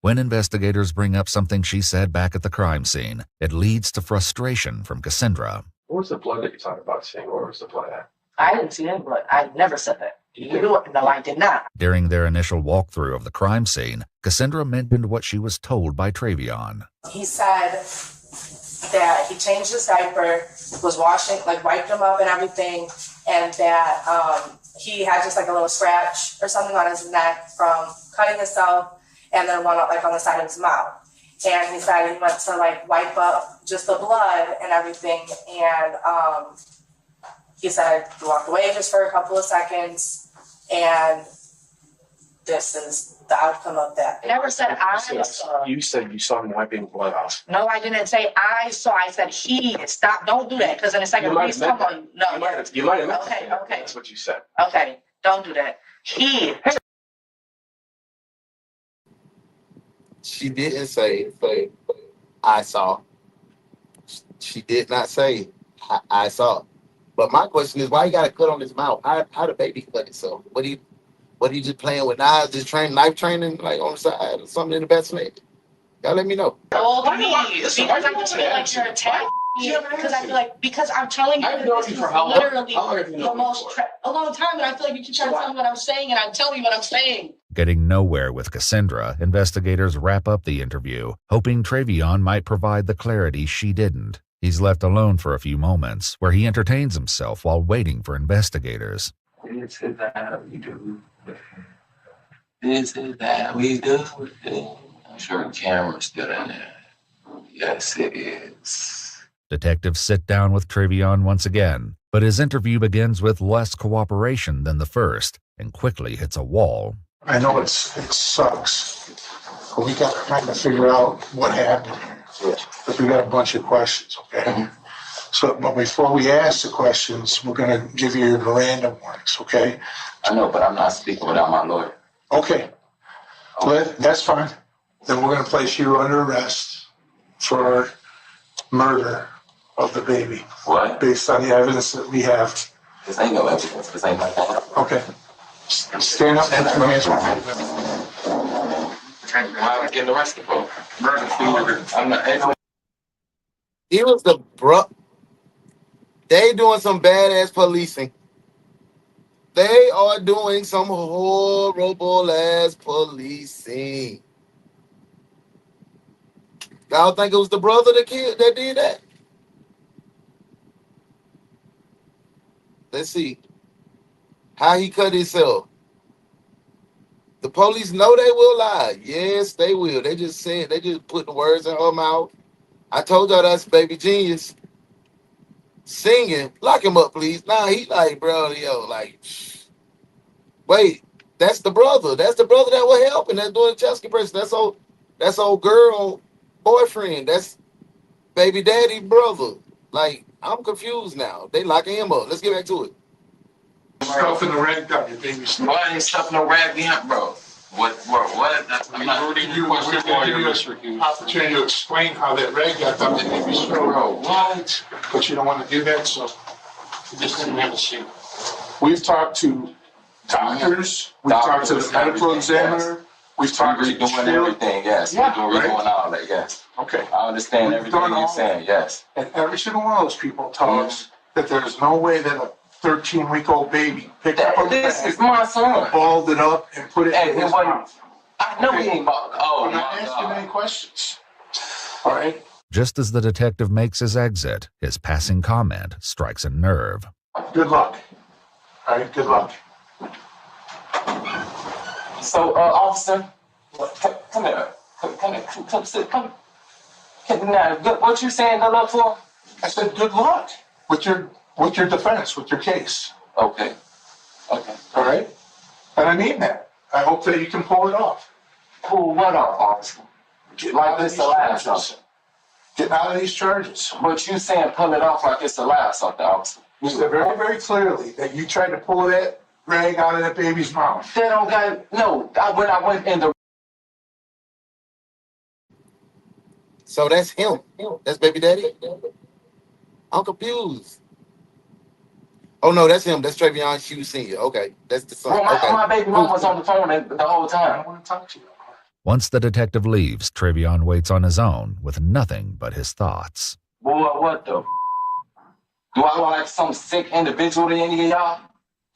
When investigators bring up something she said back at the crime scene, it leads to frustration from Cassandra. What was the blood that you talked about seeing? Where was the blood at? I didn't see any blood. I never said that. No, I did not. During their initial walkthrough of the crime scene, Cassandra mentioned what she was told by Travion. He said that he changed his diaper, was washing, like wiped him up and everything, and that he had just like a little scratch or something on his neck from cutting himself, and then one like on the side of his mouth. and he said he went to like wipe up just the blood and everything, and he said he walked away just for a couple of seconds, and this is the outcome of that. I never said I saw. You said you saw him wiping blood off. No, I didn't say I saw. I said he. Stop. Don't do that, because in a second, please come on. No. You might have meant Okay, that. okay. That's what you said. Okay, don't do that. He. She didn't say I saw. She did not say I saw. But my question is, why you got a cut on his mouth? How the baby cut itself? What he just playing with knives, just knife training like on the side or something in the bassinet? Y'all let me know. Oh, because I feel like you're attacking me. Because I'm telling you that this is literally the most a long time, and I feel like you keep trying to tell me what I'm saying, and I'm telling you what I'm saying. Getting nowhere with Cassandra, investigators wrap up the interview, hoping Travion might provide the clarity she didn't. He's left alone for a few moments, where he entertains himself while waiting for investigators. This is how we do. This is how we do. I'm sure the camera's still in there. Yes, it is. Detectives sit down with Travion once again, but his interview begins with less cooperation than the first and quickly hits a wall. I know it sucks, but we got to kind of figure out what happened here. Because we got a bunch of questions, okay? Mm-hmm. So, but before we ask the questions, we're going to give you your Miranda warnings, okay? I know, but I'm not speaking without my lawyer. Okay. Well, that's fine. Then we're going to place you under arrest for murder of the baby. What? Based on the evidence that we have. This ain't no evidence. This ain't like that. Okay. Stand up and put your hands behind you. Why am I getting arrested for? Murder. I'm not. He was the bro. They doing some badass policing. They are doing some horrible ass policing. Y'all think it was the brother that did that? Let's see. How he cut himself. The police know they will lie. Yes, they will. They just put the words in her mouth. I told y'all that's baby genius. Singing. Lock him up, please. Nah, he like, bro, yo, like, wait, that's the brother. That's the brother that was helping. That's doing the chest compression. That's old girl boyfriend. That's baby daddy brother. Like, I'm confused now. They locking him up. Let's get back to it. Stuff in the rag gun, your baby stuff. Why ain't stuff no rag behind, bro? What? I'm not We're going to give you an opportunity to explain how that rag got done in the baby's throat. Bro, what? But you don't want to do that, so Just didn't have a shoot. we've talked to doctors, we've talked to the medical examiner, we've talked to doing everything, yes. We're doing all that, yes. Okay. I understand We've everything done you're all saying, yes. And every single one of those people tell us that there's no way that a 13-week-old baby picked up a This rag, is my son. balled it up, and put it in his mouth. I know he ain't bald. Oh, I'm not asking any questions. All right? Just as the detective makes his exit, his passing comment strikes a nerve. Good luck. All right, good luck. So, officer, come here. Come sit. Come. Now, what you saying good luck for? I said good luck with your defense, with your case. Okay. All right? And I mean that. I hope that you can pull it off. Pull what off, officer? Like this the last something. Getting out of these charges. But you saying pull it off like it's the last something, officer. You said very, very clearly that you tried to pull that rag out of that baby's mouth. They don't got, no, when I went in the... So that's him. That's baby daddy. I'm confused. Oh no, that's him. That's Travion Hughes Sr. Okay, that's the son. Well, Okay. my baby mom was on the phone the whole time. I want to talk to you. Once the detective leaves, Travion waits on his own with nothing but his thoughts. Boy, what the? Do I look like some sick individual to any of y'all?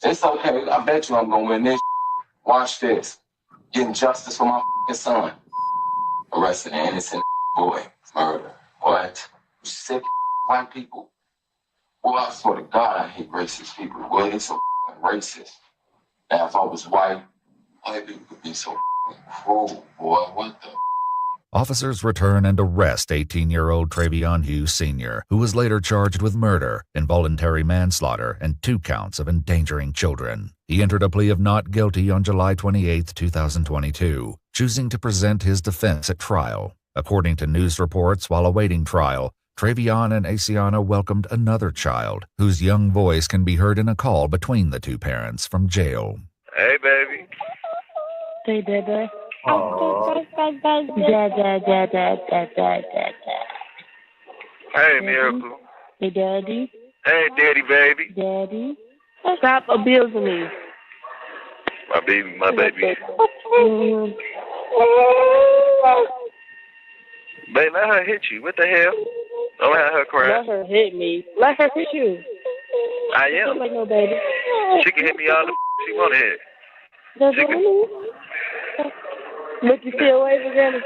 It's okay. I bet you I'm gonna win this. Watch this. Getting justice for my son. Arresting an innocent boy. Murder. What? Sick white people. Boy, I swear to God, I hate racist people. Boy, they so racist. Now, if I was white people could be so cruel. Boy, what the? Officers return and arrest 18-year-old Travion Hughes Sr., who was later charged with murder, involuntary manslaughter, and 2 counts of endangering children. He entered a plea of not guilty on July 28, 2022, choosing to present his defense at trial. According to news reports, while awaiting trial, Travion and Asiana welcomed another child, whose young voice can be heard in a call between the 2 parents from jail. Hey, baby. Hey, baby. Aww. Dad. Hey, Miracle. Hey, Daddy. Hey, Daddy, baby. Daddy. Stop abusing me. My baby. Babe, let her hit you. What the hell? Don't have her cry. Let her hit me. Let her hit you. I am. Don't like no baby. She can hit me all the she want to hit. Make you feel away again.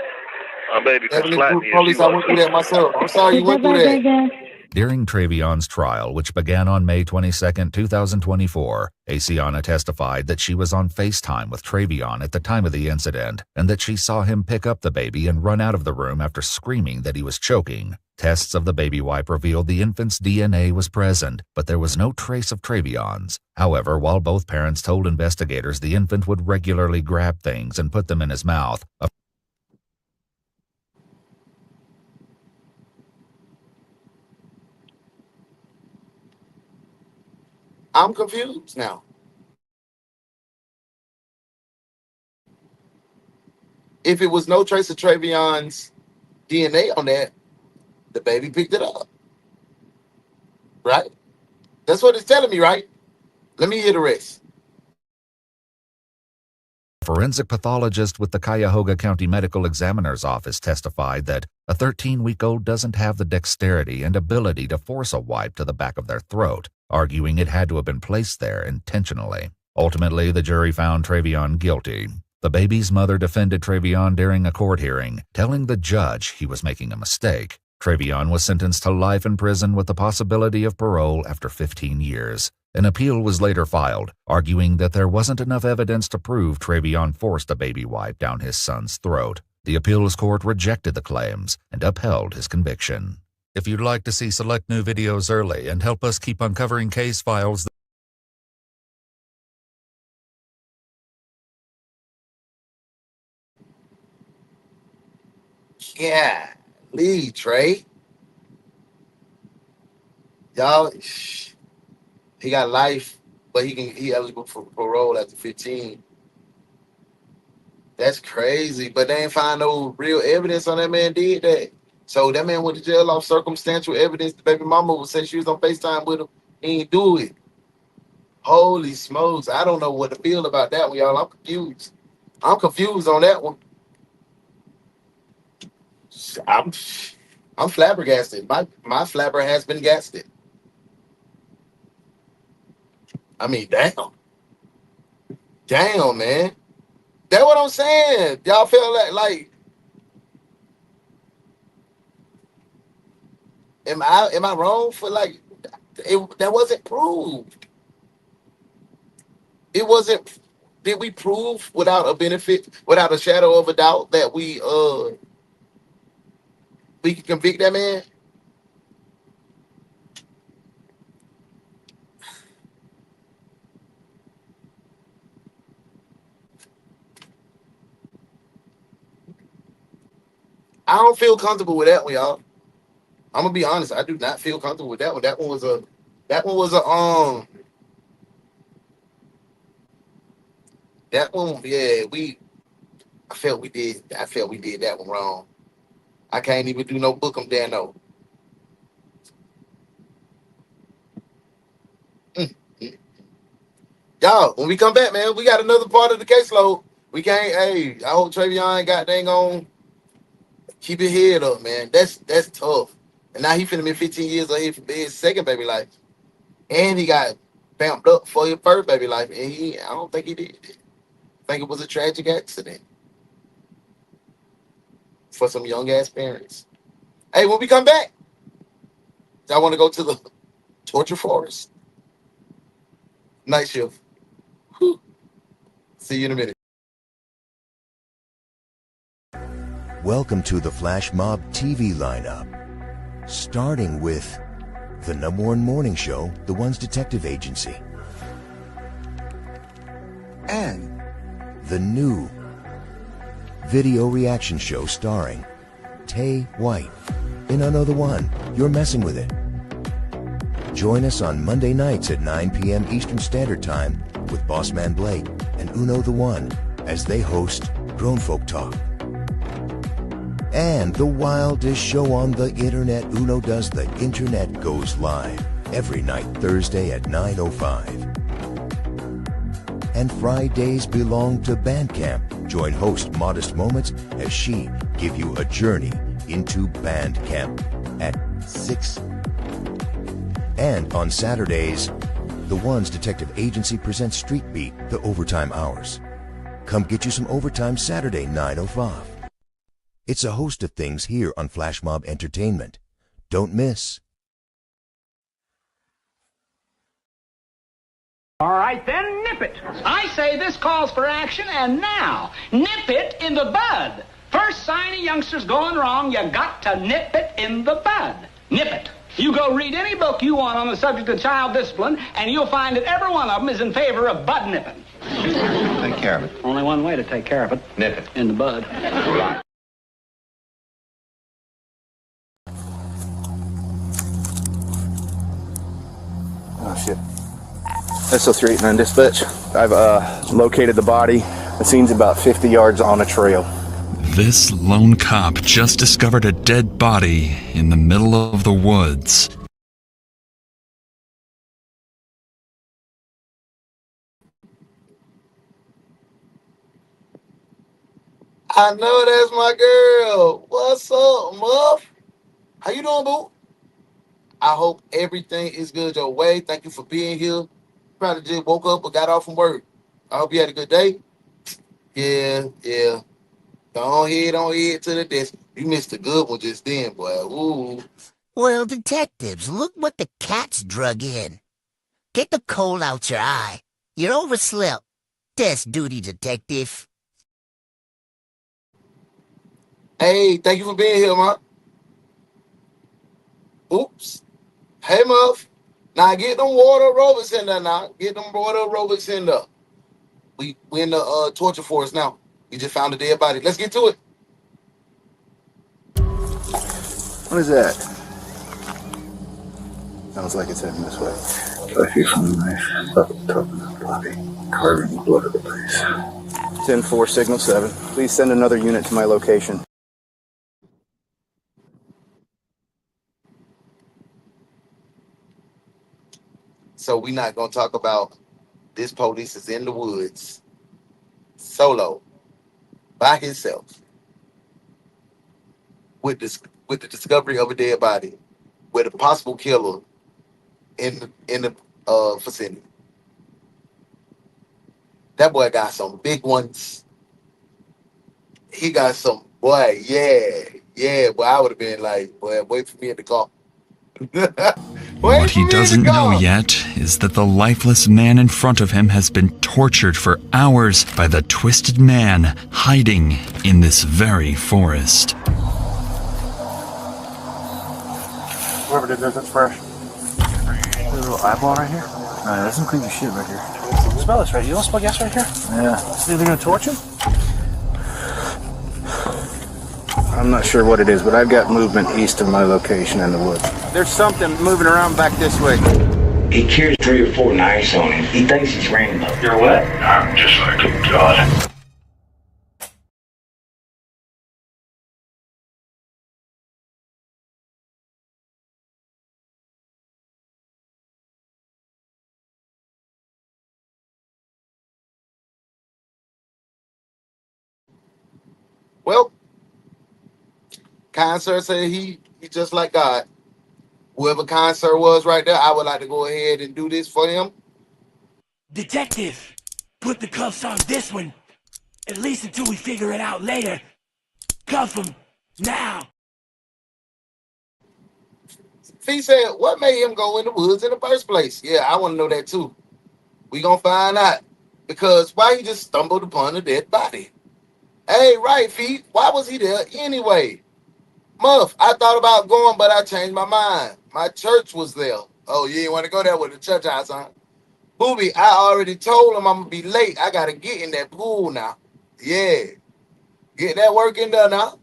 My baby can Evidence slap proof me if police, she I wants went through that myself. I'm sorry you went through that. During Travion's trial, which began on May 22, 2024, Asiana testified that she was on FaceTime with Travion at the time of the incident and that she saw him pick up the baby and run out of the room after screaming that he was choking. Tests of the baby wipe revealed the infant's DNA was present, but there was no trace of Travion's. However, while both parents told investigators the infant would regularly grab things and put them in his mouth, I'm confused now. If it was no trace of Travion's DNA on that, the baby picked it up. Right? That's what it's telling me, right? Let me hear the rest. A forensic pathologist with the Cuyahoga County Medical Examiner's Office testified that a 13-week-old doesn't have the dexterity and ability to force a wipe to the back of their throat, arguing it had to have been placed there intentionally. Ultimately, the jury found Travion guilty. The baby's mother defended Travion during a court hearing, telling the judge he was making a mistake. Travion was sentenced to life in prison with the possibility of parole after 15 years. An appeal was later filed, arguing that there wasn't enough evidence to prove Travion forced a baby wipe down his son's throat. The appeals court rejected the claims and upheld his conviction. If you'd like to see select new videos early and help us keep uncovering case files, Yeah, lead Trey. Y'all, he got life, but he eligible for parole after 15. That's crazy. But they ain't find no real evidence on that man did that. So that man went to jail off circumstantial evidence. The baby mama would say she was on FaceTime with him. He ain't do it. Holy smokes. I don't know what to feel about that one, y'all. I'm confused. I'm confused on that one. I'm flabbergasted. My flabber has been gasted. I mean, damn, man. That's what I'm saying. Y'all feel like am I wrong for like that wasn't proved? It wasn't. Did we prove without a benefit, without a shadow of a doubt that we can convict that man? I don't feel comfortable with that one, y'all. I'm gonna be honest. I do not feel comfortable with that one. That one was a that one, yeah, I felt we did that one wrong. I can't even do no book 'em there, no. Y'all, when we come back, man, we got another part of the caseload. We can't, hey, I hope Travion got dang on. Keep your head up, man. That's tough. And now he finna be 15 years of his second baby life. And he got vamped up for his first baby life. And I don't think he did it. I think it was a tragic accident for some young ass parents. Hey, when we come back, y'all want to go to the torture forest? Night shift. Whew. See you in a minute. Welcome to the Flash Mob TV lineup, starting with the #1 morning show, The One's Detective Agency, and the new video reaction show starring Tay White in Another One, You're Messing With It. Join us on Monday nights at 9 p.m. Eastern Standard Time with Bossman Blake and Uno the One as they host Grown Folk Talk. And the wildest show on the internet, Uno Does the Internet, goes live every night Thursday at 9:05. And Fridays belong to Bandcamp. Join host Modest Moments as she give you a journey into Bandcamp at 6. And on Saturdays, The One's Detective Agency presents Street Beat, the Overtime Hours. Come get you some overtime Saturday, 9:05. It's a host of things here on Flash Mob Entertainment. Don't miss. All right, then, nip it. I say this calls for action, and now, nip it in the bud. First sign of youngsters going wrong, you got to nip it in the bud. Nip it. You go read any book you want on the subject of child discipline, and you'll find that every one of them is in favor of bud nipping. Take care of it. Only one way to take care of it. Nip it. In the bud. Right. Oh, shit. SO389 dispatch. I've located the body. The scene's about 50 yards on a trail. This lone cop just discovered a dead body in the middle of the woods. I know that's my girl. What's up, Muff? How you doing, boo? I hope everything is good your way. Thank you for being here. Probably just woke up or got off from work. I hope you had a good day. Yeah. Don't head to the desk. You missed a good one just then, boy. Ooh. Well, detectives, look what the cat's drug in. Get the coal out your eye. You're overslept. Desk duty, detective. Hey, thank you for being here, Muff. Oops. Hey, Muff. Now get them water aerobics in there now. Get them water aerobics in there. We in the torture force now. We just found a dead body. Let's get to it. What is that? Sounds like it's heading this way. I see some knife up the top of the body, carving the blood of the place. 10-4, signal 7. Please send another unit to my location. So we're not gonna talk about this police is in the woods, solo, by himself, with the discovery of a dead body, with a possible killer in the vicinity. That boy got some big ones. He got some, boy, yeah. Boy, I would have been like, boy, wait for me in the car. What he doesn't know yet is that the lifeless man in front of him has been tortured for hours by the twisted man hiding in this very forest. Whoever did this, that's fresh. A little eyeball right here? That's some creepy shit right here. Smell this right? You don't smell gas right here? Yeah. So they're gonna torch him? I'm not sure what it is, but I've got movement east of my location in the woods. There's something moving around back this way. He carries 3 or 4 knives on him. He thinks he's Rambo. You're what? I'm just like a god. Well, kind sir said he just like God. Whoever kind sir was right there, I would like to go ahead and do this for him. Detective, put the cuffs on this one. At least until we figure it out later. Cuff him, now. Fee said, what made him go in the woods in the first place? Yeah, I want to know that too. We gonna find out. Because why he just stumbled upon a dead body? Hey, right, feet. Why was he there anyway? Muff, I thought about going, but I changed my mind. My church was there. Oh, you didn't want to go there with the church house, huh? Booby, I already told him I'm gonna be late. I gotta get in that pool now. Yeah. Get that work in there now.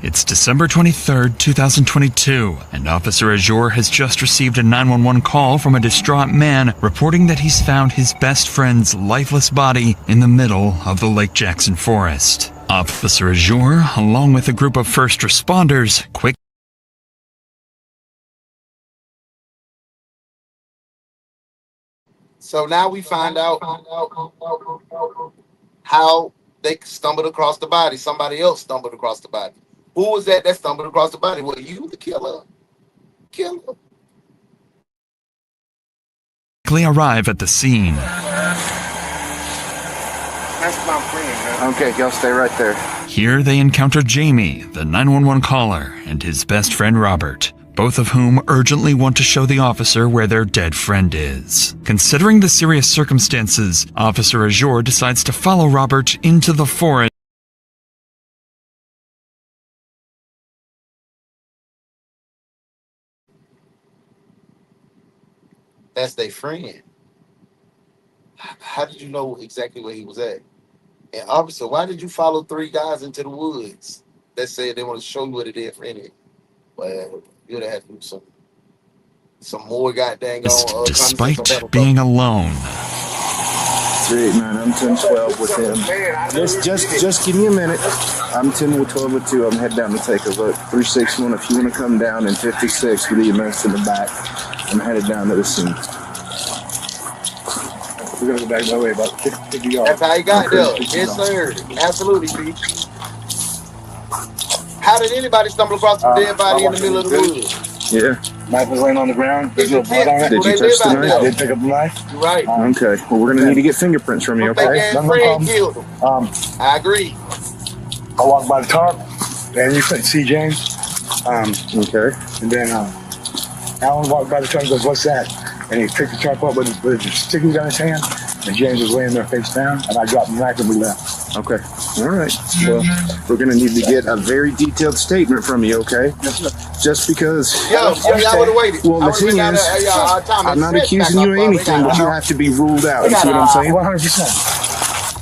It's December 23rd, 2022, and Officer Azure has just received a 911 call from a distraught man reporting that he's found his best friend's lifeless body in the middle of the Lake Jackson forest. Officer Azure, along with a group of first responders, So now we find out how they stumbled across the body. Somebody else stumbled across the body. Who was that stumbled across the body? Were you the killer? quickly arrive at the scene. That's my friend, man. Okay, y'all stay right there. Here they encounter Jamie, the 911 caller, and his best friend Robert, both of whom urgently want to show the officer where their dead friend is. Considering the serious circumstances, Officer Azure decides to follow Robert into the forest. That's their friend. How did you know exactly where he was at? And officer, why did you follow 3 guys into the woods that said they want to show you where their dead friend is? Well, you'd have had to do some more goddamn Despite being alone. 389, I'm 1012 with him. Just give me a minute. I'm 1012 with 2. I'm heading down to take a look. 361, if you want to come down, and 56 with EMS in the back. I'm headed down to the scene. We're going to go back that way about 50 yards. That's how you got there. Yes, sir. Absolutely, Pete. How did anybody stumble across the dead body in the middle of the woods? Yeah. Knife was laying on the ground. There's no blood on it. Did you touch the knife? Did pick up the knife. You're right. Okay. Well, we're going to need to get fingerprints from you, okay? Friend killed him. I agree. I walked by the tarp, and you couldn't see James. Okay. And then Alan walked by the tarp and goes, "What's that?" And he picked the tarp up with his stickies on his hand, and James was laying there face down, and I dropped the knife and we left. Okay. All right. Well, we're going to need to get a very detailed statement from you, okay? Yes, sir. Just because... I would have waited. Well, the thing is, I'm not accusing you of anything, but you have to be ruled out. You see what I'm saying? 100%.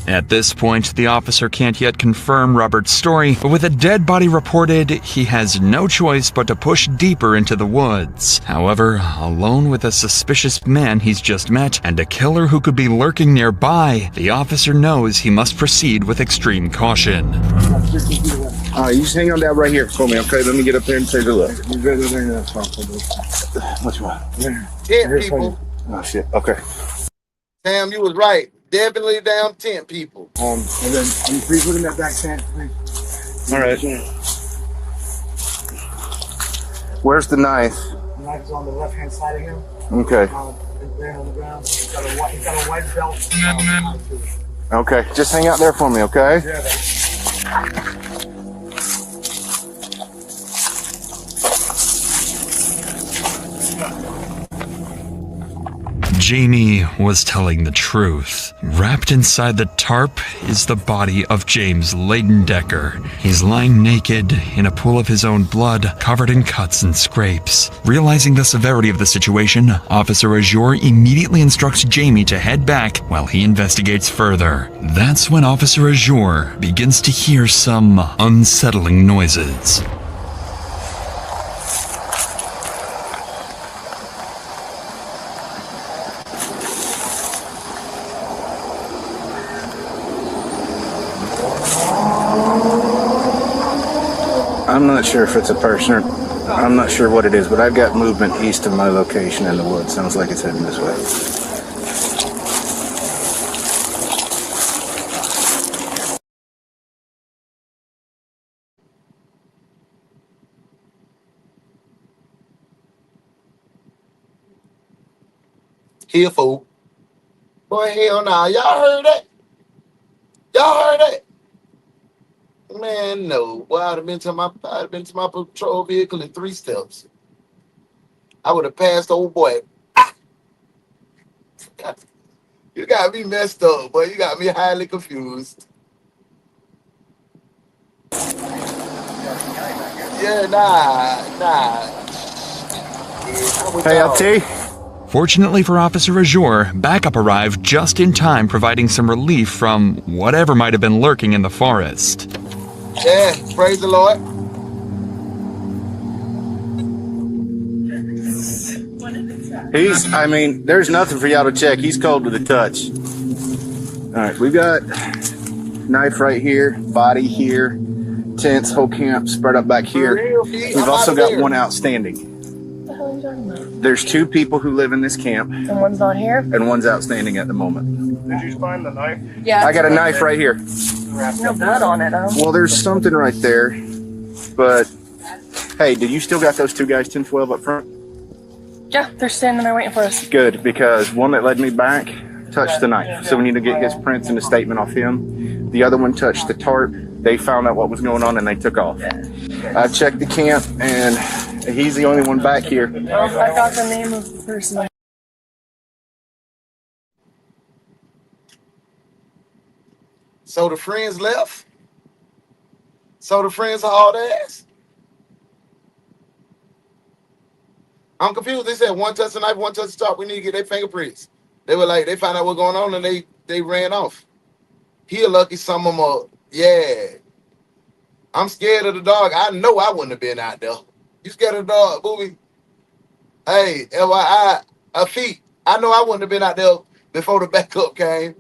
At this point, the officer can't yet confirm Robert's story, but with a dead body reported, he has no choice but to push deeper into the woods. However, alone with a suspicious man he's just met and a killer who could be lurking nearby, the officer knows he must proceed with extreme caution. You just hang on down right here for me, okay? Let me get up there and take a look. Which one? 10 people. Oh, shit. Okay. Sam, you was right. Definitely down 10 people. And then please put in that back tent, please. All right. Where's the knife? The knife is on the left-hand side of him. Okay. Laying on the ground. He's got a white belt. Okay. Just hang out there for me, okay? Yeah. Jamie was telling the truth. Wrapped inside the tarp is the body of James Leidendecker. He's lying naked in a pool of his own blood, covered in cuts and scrapes. Realizing the severity of the situation, Officer Azure immediately instructs Jamie to head back while he investigates further. That's when Officer Azure begins to hear some unsettling noises. I'm not sure if it's a person or I'm not sure what it is, but I've got movement east of my location in the woods. Sounds like it's heading this way. Here, fool. Boy, hell nah. Y'all heard that? Y'all heard that? Man, no. Boy, I'd have been to my patrol vehicle in 3 steps. I would have passed old boy. You got me messed up, boy. You got me highly confused. Yeah, nah. Hey, LT. Fortunately for Officer Azure, backup arrived just in time, providing some relief from whatever might have been lurking in the forest. Yeah, praise the Lord. There's nothing for y'all to check. He's cold to the touch. All right, we got knife right here, body here, tents, whole camp spread up back here. We've also got one outstanding. What the hell are you talking about? There's 2 people who live in this camp. And one's not here? And one's outstanding at the moment. Did you find the knife? Yeah. I got a knife right here. No blood on it, huh? Well, there's something right there. But, hey, did you still got those 2 guys 10-12 up front? Yeah, they're standing there waiting for us. Good, because one that led me back touched the knife. So we need to get his prints and a statement off him. The other one touched the tarp. They found out what was going on and they took off. I checked the camp and he's the only one back here. Well, I got the name of the person. So the friends left? So the friends are all ass? I'm confused. They said one touch the knife, one touch the top. We need to get their fingerprints. They were like, they found out what's going on and they ran off. He a lucky some of them are, yeah. I'm scared of the dog. I know I wouldn't have been out there. You scared of the dog, booby? Hey, FYI, a feet. I know I wouldn't have been out there before the backup came.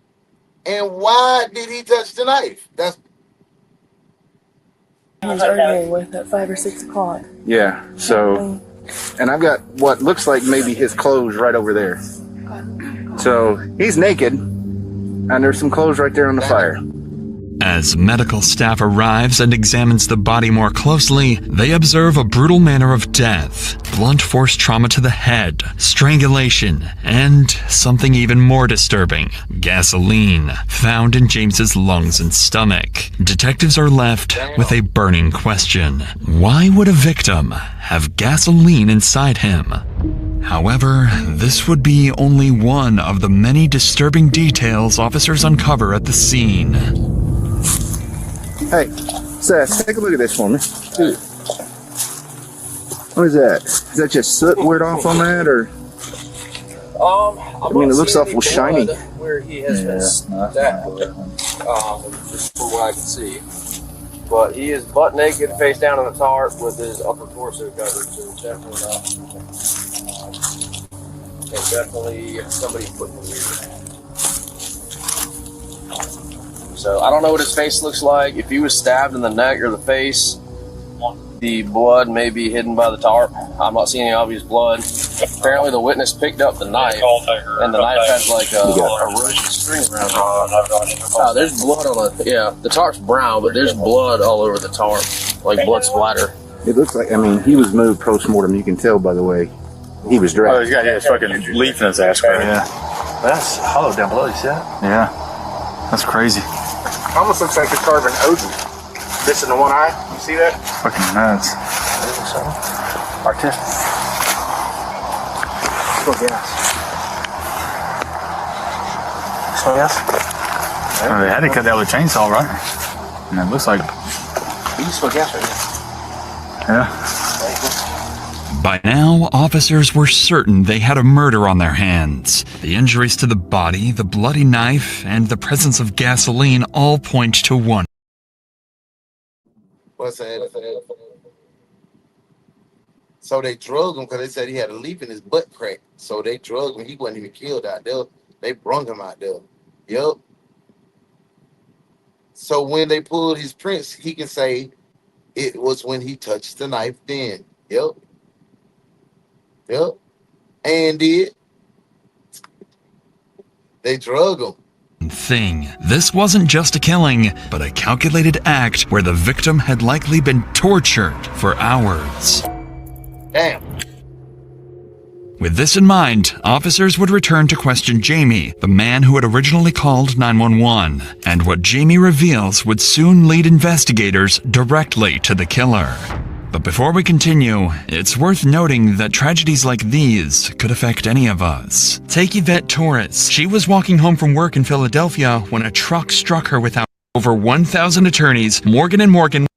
And why did he touch the knife? That's He was arguing with at 5 or 6 o'clock. Yeah, so, and I've got what looks like maybe his clothes right over there. So he's naked, and there's some clothes right there on the fire. As medical staff arrives and examines the body more closely, they observe a brutal manner of death, blunt force trauma to the head, strangulation, and something even more disturbing, gasoline, found in James's lungs and stomach. Detectives are left with a burning question. Why would a victim have gasoline inside him? However, this would be only one of the many disturbing details officers uncover at the scene. Hey, Seth, take a look at this for me. What is that? Is that just soot weared off on that, or? I mean, it looks awful shiny. Where he has been stabbed, just from what I can see. But he is butt naked, face down on the tarp with his upper torso covered, so definitely not. And definitely somebody put him here. So I don't know what his face looks like. If he was stabbed in the neck or the face, the blood may be hidden by the tarp. I'm not seeing any obvious blood. Apparently the witness picked up the knife, and the knife has like a rope string around it. There's blood on it. Yeah, the tarp's brown, but there's blood all over the tarp, like blood splatter. It looks like, I mean, he was moved post-mortem. You can tell by the way he was dragged. Oh, he's got his fucking leaf in his ass crack. Yeah. That's hollow down below, you see that? Yeah. That's crazy. Almost looks like they're carving Odin. Missing the one eye. You see that? Fucking nuts. Artistic. Smell gas. Smell gas? Oh, they had to cut that with a chainsaw, right? And it looks like. You smell gas right now. Yeah. By now, officers were certain they had a murder on their hands. The injuries to the body, the bloody knife, and the presence of gasoline all point to one. What's that? So they drugged him because they said he had a leaf in his butt crack. So they drugged him. He wasn't even killed out there. They brung him out there. Yep. So when they pulled his prints, he can say it was when he touched the knife then. Yep. Yep. And did. They drug him. Thing. This wasn't just a killing, but a calculated act where the victim had likely been tortured for hours. Damn. With this in mind, officers would return to question Jamie, the man who had originally called 911, and what Jamie reveals would soon lead investigators directly to the killer. But before we continue, it's worth noting that tragedies like these could affect any of us. Take Yvette Torres. She was walking home from work in Philadelphia when a truck struck her without over 1,000 attorneys, Morgan & Morgan,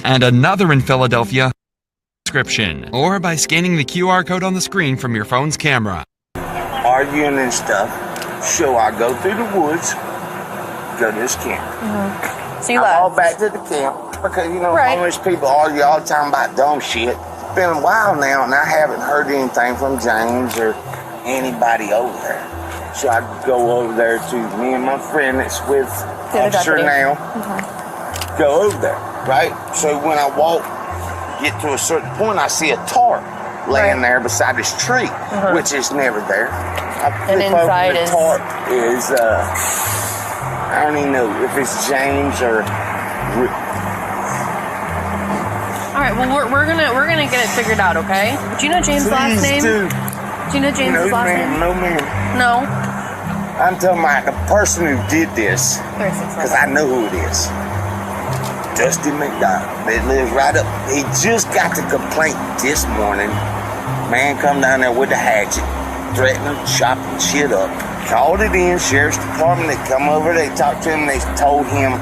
and another in Philadelphia description, or by scanning the QR code on the screen from your phone's camera. Arguing and stuff, so I go through the woods, go to this camp. So you I left. fall back to the camp because, you know, Right. homeless people argue all the time about dumb shit. It's been a while now, and I haven't heard anything from James or anybody over there. So I go over there to me and my friend that's with The Officer deputy. now, go over there, right? So when I walk, get to a certain point, I see a tarp laying there beside this tree, which is never there. I And flip over, inside the is- tarp is, I don't even know if it's James or All right. Well, we're gonna get it figured out. Okay. Do you know James' last Please name? do. Do you know James's No, last ma'am, name? no, ma'am. No. I'm talking about the person who did this, 36. because I know who it is. Dusty McDonald. That lives right up. He just got the complaint this morning. Man come down there with a hatchet, threatening, chopping shit up. Called it in, sheriff's department. They come over, they talked to him, they told him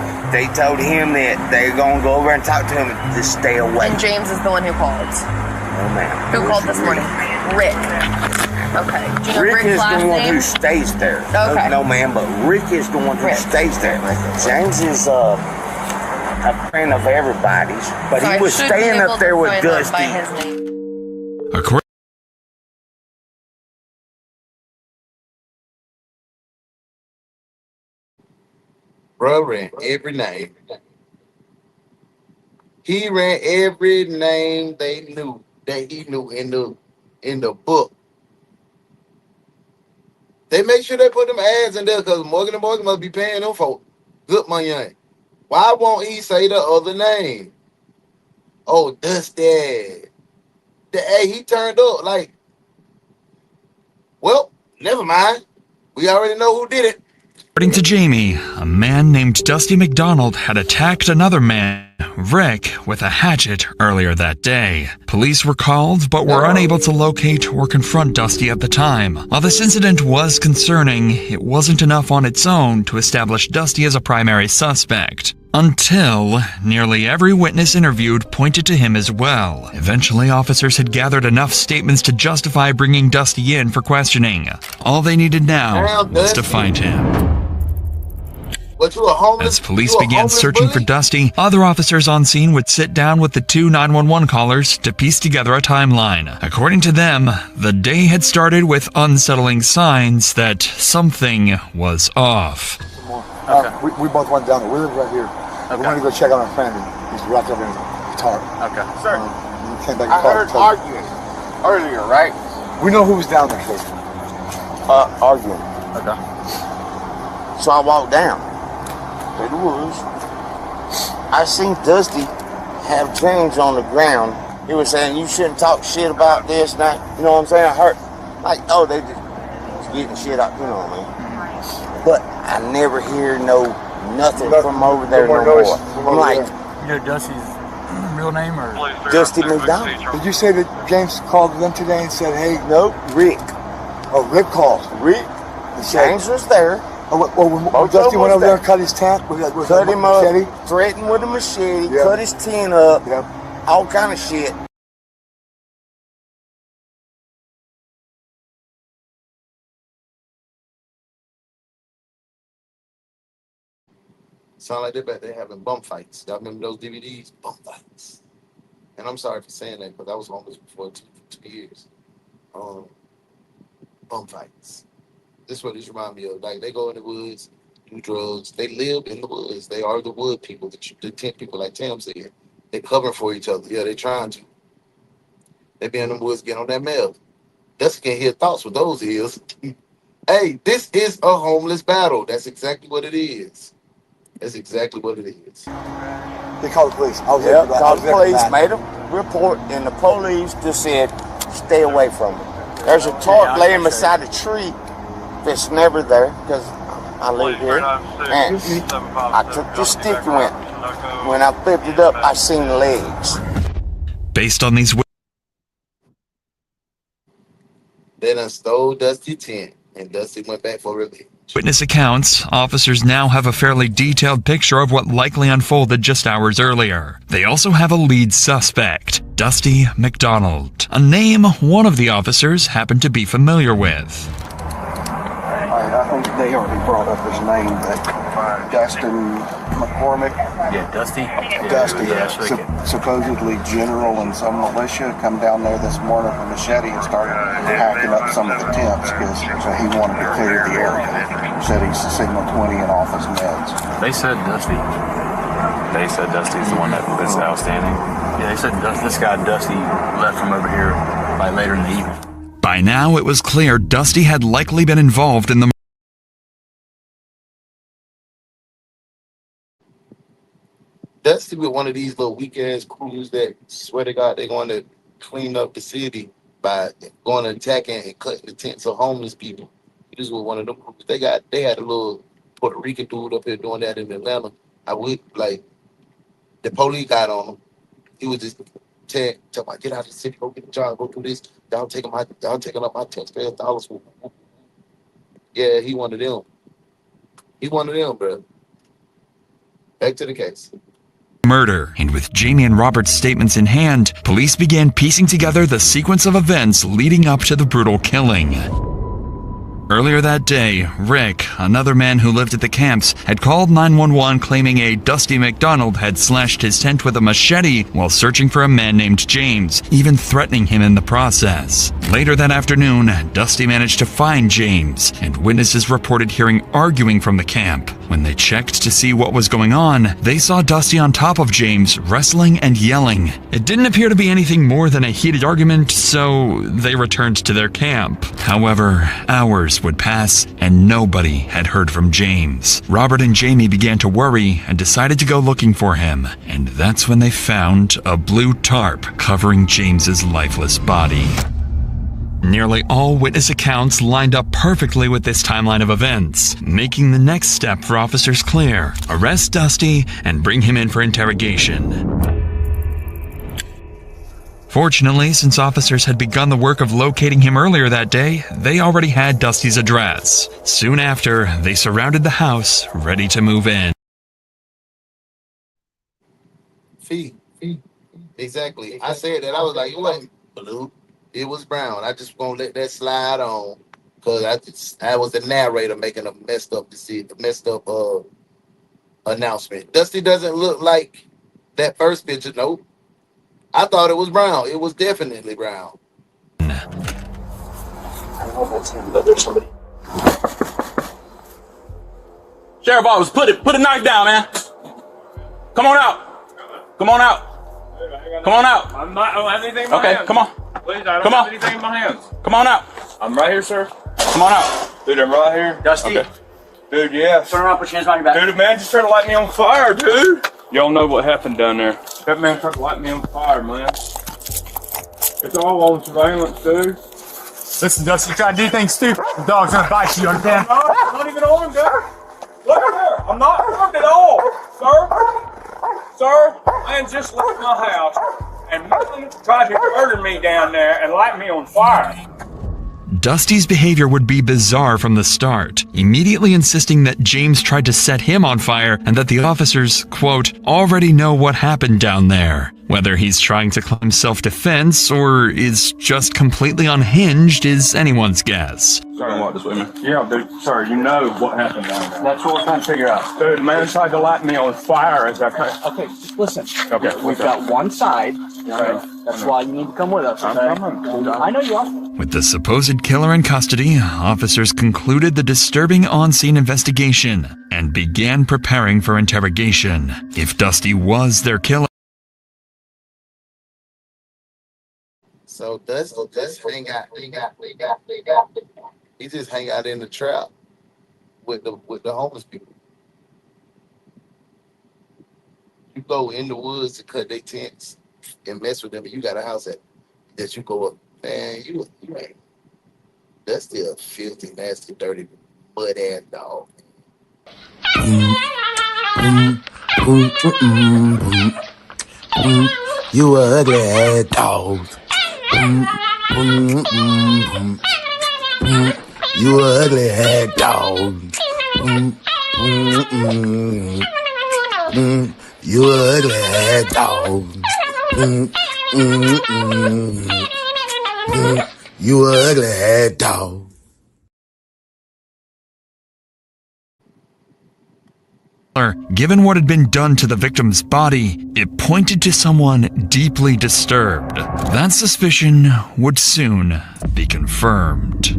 that they're gonna go over and talk to him to stay away. And James is the one who called. Oh man. Who called this morning? Rick. Okay. Do you know Rick Rick's is last the one name? who stays there. Okay. No, man, but Rick is the one who stays there. James is a friend of everybody's, but So I he was should be staying able up to there with find out Dusty. by his name. According Bro ran every name. He ran every name they knew that he knew in the book. They make sure they put them ads in there because Morgan & Morgan must be paying them for good money. Ain't it? Why won't he say the other name? Oh, Dusty. Hey, he turned up like, well, never mind. We already know who did it. to Jamie, a man named Dusty McDonald had attacked another man, Rick, with a hatchet earlier that day. Police were called, but were unable to locate or confront Dusty at the time. While this incident was concerning, it wasn't enough on its own to establish Dusty as a primary suspect. Until nearly every witness interviewed pointed to him as well. Eventually, officers had gathered enough statements to justify bringing Dusty in for questioning. All they needed now was to find him. As police began searching for Dusty, other officers on scene would sit down with the two 911 callers to piece together a timeline. According to them, the day had started with unsettling signs that something was off. We both went down there. We live right here. We wanted to go check on our family. He's wrapped up in a tarp. Okay. Sir, We came back and I called heard the arguing earlier, right? We know who was down there, sir. Arguing. Okay. So I walked down through the woods. I seen Dusty have James on the ground. He was saying, you shouldn't talk shit about this, now. You know what I'm saying? I heard, like, oh, they just getting shit out, you know what I mean? But I never hear nothing from over there no more. I'm like, You know Dusty's real name or? Dusty McDonald. Did you say that James called them today and said, hey? Nope, Rick. Oh, Rick called. Rick. James was there. When Dusty went over there and cut his tent with cut a him machete? up, threatened with a machete, cut his tent up, all kind of shit. Sound like they're back there having bum fights. Y'all remember those DVDs? Bum fights. And I'm sorry for saying that because I was homeless before 2 years. Bum fights. This is what this reminds me of. Like, they go in the woods, do drugs. They live in the woods. They are the wood people, the tent people, like Tam said. They cover for each other. Yeah, they trying to. They be in the woods, get on that mail. Dusty can't hear thoughts with those ears. Hey, this is a homeless battle. That's exactly what it is. That's exactly what it is. They called the police. I was there Yep, for that. called the police, made a report, and the police just said, stay away from it. There's a tarp laying beside a tree that's never there, because I live here. And I took the stick and went. When I flipped it up, I seen legs. Based on these They done stole Dusty tent, and Dusty went back for revenge. witness accounts, officers now have a fairly detailed picture of what likely unfolded just hours earlier. They also have a lead suspect, Dusty McDonald, a name one of the officers happened to be familiar with. I think they already brought up his name, but Dustin McCormick. Yeah, Dusty. Dusty, Yeah, supposedly general in some militia, come down there this morning with a machete and started hacking up some of the tents because he wanted to clear the area. Said he's signal 20 and off his meds. They said Dusty. They said Dusty's the one that's outstanding. Yeah, they said this guy Dusty left from over here by later in the evening. By now, it was clear Dusty had likely been involved in the Dusty with one of these little weak-ass crews that swear to God they're going to clean up the city by going and attacking and cutting the tents of homeless people. He was with one of them crews. They had a little Puerto Rican dude up here doing that in Atlanta. I would like the police got on him. He was just talking about get out of the city, go get a job, go do this. Y'all taking up my taxpayers' dollars. Yeah, he one of them. He one of them, bro. Back to the case. murder, and with Jamie and Robert's statements in hand, police began piecing together the sequence of events leading up to the brutal killing. Earlier that day, Rick, another man who lived at the camps, had called 911 claiming a Dusty McDonald had slashed his tent with a machete while searching for a man named James, even threatening him in the process. Later that afternoon, Dusty managed to find James, and witnesses reported hearing arguing from the camp. When they checked to see what was going on, they saw Dusty on top of James, wrestling and yelling. It didn't appear to be anything more than a heated argument, so they returned to their camp. However, hours would pass, and nobody had heard from James. Robert and Jamie began to worry and decided to go looking for him, and that's when they found a blue tarp covering James's lifeless body. Nearly all witness accounts lined up perfectly with this timeline of events, making the next step for officers clear: arrest Dusty and bring him in for interrogation. Fortunately, since officers had begun the work of locating him earlier that day, they already had Dusty's address. Soon after, they surrounded the house, ready to move in. Exactly. I said that. I was like, it wasn't blue. It was brown. I just gonna let that slide on because I was the narrator making a messed up announcement. Dusty doesn't look like that first picture. Nope. I thought it was brown. It was definitely brown. I don't know if that's him, but there's somebody. Sheriff Office, put a knife down, man. Come on out. Come on out. Come on out. I don't have anything in my hands. Okay, come on. Please, I don't Come have on. anything in my hands. Come on out. I'm right here, sir. Come on out. Dude, I'm right here. Dusty. Okay. Dude, yes. Turn around, put your hands behind your back. Dude, the man just tried to light me on fire, dude. Y'all know what happened down there. That man tried to light me on fire, man. It's all on surveillance, dude. Listen, Dusty, you try to do things stupid, the dog's gonna bite you, you understand? I'm not even armed, guys. Look at there. I'm not armed at all, sir. Sir, man just left my house and man tried to murder me down there and light me on fire. Dusty's behavior would be bizarre from the start, immediately insisting that James tried to set him on fire and that the officers, quote, already know what happened down there. Whether he's trying to claim self-defense or is just completely unhinged is anyone's guess. Sorry, walk this way, man. Yeah, dude, sir, you know what happened down there. That's what we're trying to figure out. Dude, the man tried to light me on fire as I came. Okay, just listen. Okay, We've got one side. Okay? That's why you need to come with us. Okay? I know you are. With the supposed killer in custody, officers concluded the disturbing on-scene investigation and began preparing for interrogation. If Dusty was their killer, So Dusty just hang out. He just hang out in the trap with the homeless people. You go in the woods to cut their tents and mess with them, and you got a house that you go up. Man, you ain't. That's still a filthy, nasty, dirty, mud ass dog. You a ugly ass dog. You a ugly ass dog. You a ugly ass dog. You a ugly ass dog. Given what had been done to the victim's body, it pointed to someone deeply disturbed. That suspicion would soon be confirmed.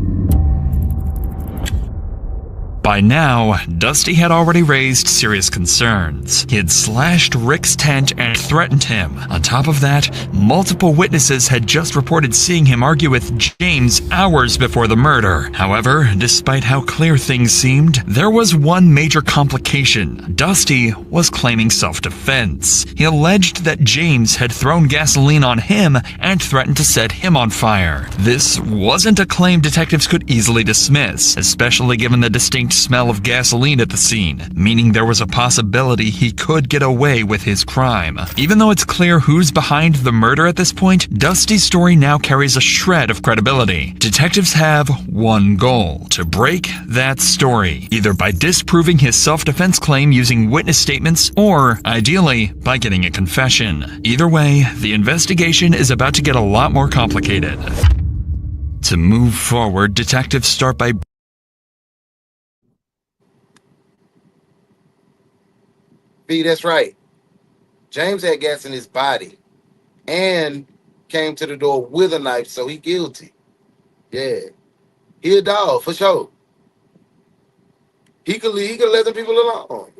By now, Dusty had already raised serious concerns. He had slashed Rick's tent and threatened him. On top of that, multiple witnesses had just reported seeing him argue with James hours before the murder. However, despite how clear things seemed, there was one major complication. Dusty was claiming self-defense. He alleged that James had thrown gasoline on him and threatened to set him on fire. This wasn't a claim detectives could easily dismiss, especially given the distinct smell of gasoline at the scene, meaning there was a possibility he could get away with his crime. Even though it's clear who's behind the murder at this point, Dusty's story now carries a shred of credibility. Detectives have one goal: to break that story, either by disproving his self-defense claim using witness statements, or, ideally, by getting a confession. Either way, the investigation is about to get a lot more complicated. To move forward, detectives start by That's right. James had gas in his body and came to the door with a knife, so he guilty. Yeah. He a dog, for sure. He could let them people alone.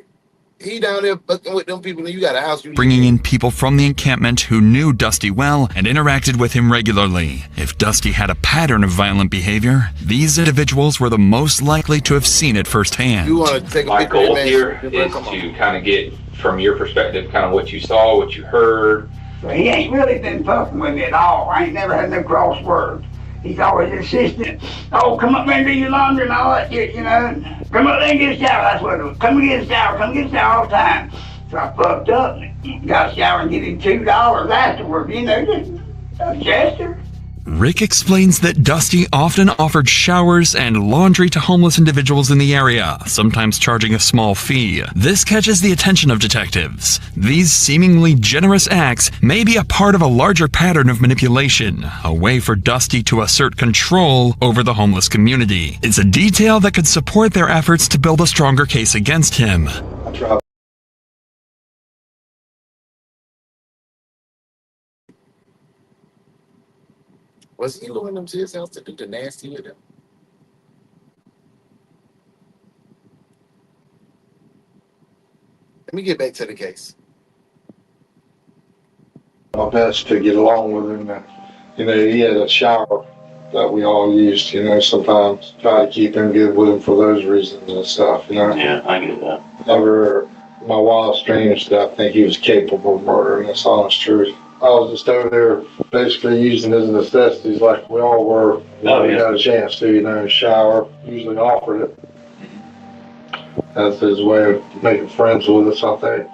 He down there fucking with them people, and you got a house you bringing in people from the encampment who knew Dusty well and interacted with him regularly. If Dusty had a pattern of violent behavior, these individuals were the most likely to have seen it firsthand. You want to take a My picture goal of here is to kind of get, from your perspective, kind of what you saw, what you heard. He ain't really been fucking with me at all. I ain't never had no cross words. He's always insistent, oh, come up there and do your laundry and all that shit, you know. Come up there and get a shower, that's what it was. Come and get a shower, come get a shower all the time. So I fucked up and got a shower and get him $2 afterward, you know, just a gesture. Rick explains that Dusty often offered showers and laundry to homeless individuals in the area, sometimes charging a small fee. This catches the attention of detectives. These seemingly generous acts may be a part of a larger pattern of manipulation, a way for Dusty to assert control over the homeless community. It's a detail that could support their efforts to build a stronger case against him. Was he luring them to his house to do the nasty with them? Let me get back to the case. My best to get along with him. And, you know, he had a shower that we all used, you know, sometimes try to keep him good with him for those reasons and stuff, you know. Yeah, I get that. Never, my wildest dreams that I think he was capable of murdering, that's the honest truth. I was just over there basically using his necessities like we all were. When we got a chance to, you know, shower, usually offered it. That's his way of making friends with us, I think.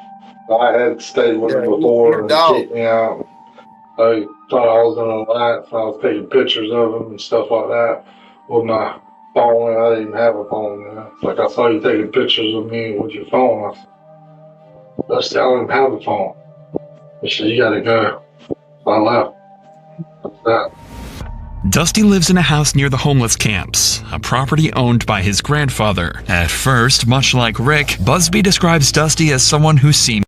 I had stayed with him before and he kicked me out. I thought I was in an alliance and I was taking pictures of him and stuff like that with my phone. I didn't even have a phone, you know. Like, I saw you taking pictures of me with your phone. I said, I don't even have a phone. He said, you gotta go. So I left. That's that. Dusty lives in a house near the homeless camps, a property owned by his grandfather. At first, much like Rick, Busby describes Dusty as someone who seems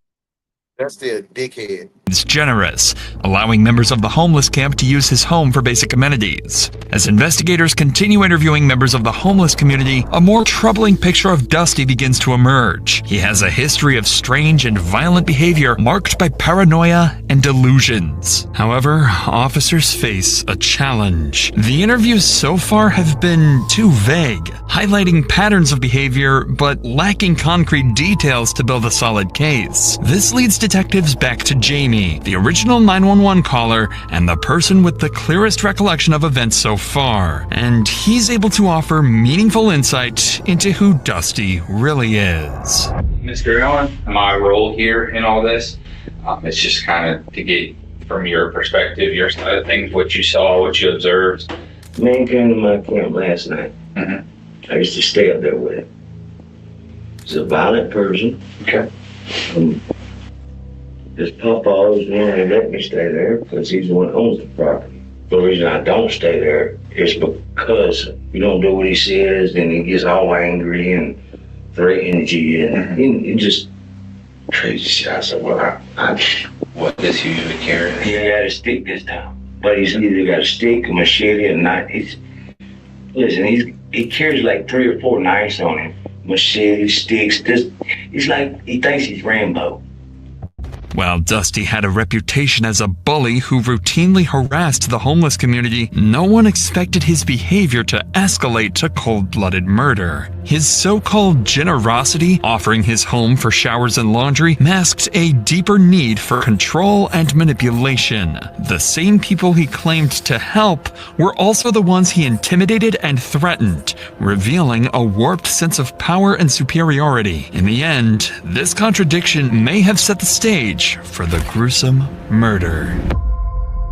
That's still a dickhead. generous, allowing members of the homeless camp to use his home for basic amenities. As investigators continue interviewing members of the homeless community, a more troubling picture of Dusty begins to emerge. He has a history of strange and violent behavior marked by paranoia and delusions. However, officers face a challenge. The interviews so far have been too vague, highlighting patterns of behavior but lacking concrete details to build a solid case. This leads detectives back to Jamie, the original 911 caller and the person with the clearest recollection of events so far, and he's able to offer meaningful insight into who Dusty really is. Mr. Owen, my role here in all this, it's just kind of to get from your perspective, your side of things, what you saw, what you observed. Man came to my camp last night. I used to stay up there with him. He's a violent person. Okay. His papa always wanted to let me stay there because he's the one that owns the property. The reason I don't stay there is because you don't do what he says, then he gets all angry and threatens you, and he just crazy shit. I said, well, What does he usually carry? he ain't got a stick this time. But he's either got a stick, a machete, or a knife. He carries like 3 or 4 knives on him. Machete, sticks, he's like, he thinks he's Rambo. While Dusty had a reputation as a bully who routinely harassed the homeless community, no one expected his behavior to escalate to cold-blooded murder. His so-called generosity, offering his home for showers and laundry, masked a deeper need for control and manipulation. The same people he claimed to help were also the ones he intimidated and threatened, revealing a warped sense of power and superiority. In the end, this contradiction may have set the stage for the gruesome murder.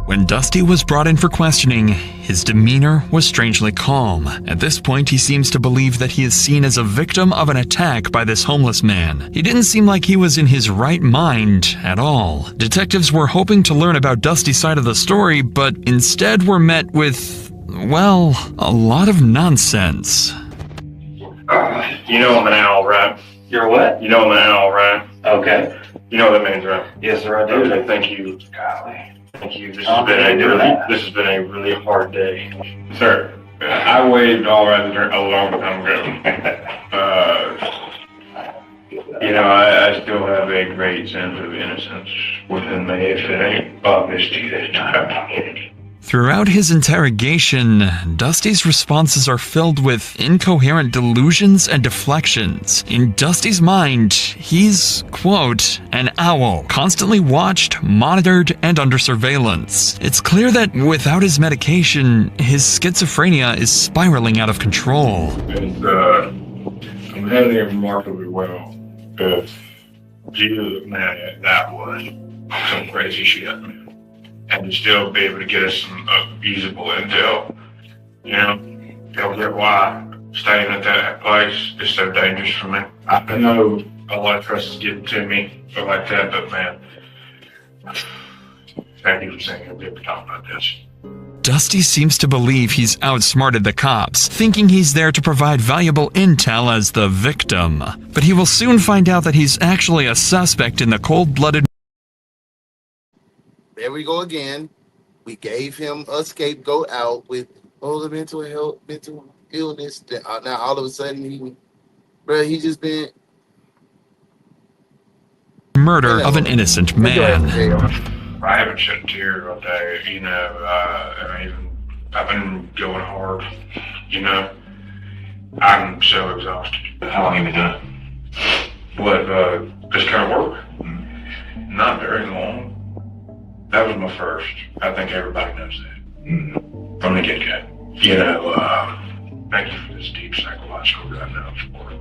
When Dusty was brought in for questioning, his demeanor was strangely calm. At this point, he seems to believe that he is seen as a victim of an attack by this homeless man. He didn't seem like he was in his right mind at all. Detectives were hoping to learn about Dusty's side of the story, but instead were met with, well, a lot of nonsense. You know I'm an owl, right? You're what? You know I'm an owl, right? Okay. You know what that means, right? Yes, sir, I do. Okay, thank you. Golly. Thank you. This I'm has been a really hard day. Sir, I waved all around the drink a long time ago. I still have a great sense of innocence within me, if it ain't obvious to you this time. Throughout his interrogation, Dusty's responses are filled with incoherent delusions and deflections. In Dusty's mind, he's, quote, an owl, constantly watched, monitored, and under surveillance. It's clear that without his medication, his schizophrenia is spiraling out of control. And I'm handling it remarkably well. Jesus, man, that was some crazy shit, man. And to still be able to get us some usable intel, you'll get why staying at that place is so dangerous for me. I know a lot of trust is getting to me, or like that, but man, thank you for saying you'll be able to talk about this. Dusty seems to believe he's outsmarted the cops, thinking he's there to provide valuable intel as the victim. But he will soon find out that he's actually a suspect in the cold-blooded. There we go again. We gave him a scapegoat out with the mental illness. Now all of a sudden he's just been murder of an innocent man. I haven't shed a tear all day, I've been going hard, I'm so exhausted. How long have you been doing it? This kind of work? Not very long. That was my first. I think everybody knows that. From the get-go. Thank you for this deep psychological diagnosis support.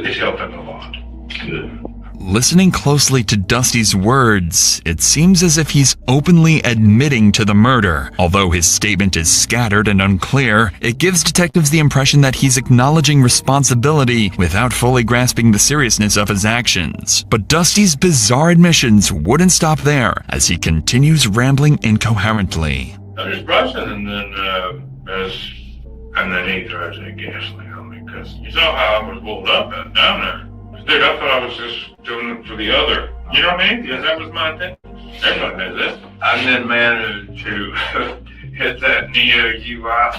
It's helping a lot. Good. Listening closely to Dusty's words, it seems as if he's openly admitting to the murder. Although his statement is scattered and unclear, it gives detectives the impression that he's acknowledging responsibility without fully grasping the seriousness of his actions. But Dusty's bizarre admissions wouldn't stop there, as he continues rambling incoherently. I was brushing and then he throws that gasoline on me because you saw how I was rolled up down there. Dude, I thought I was just doing it for the other. You know what I mean? Because that was my intention. Everybody knows this. I then managed to hit that Neo UI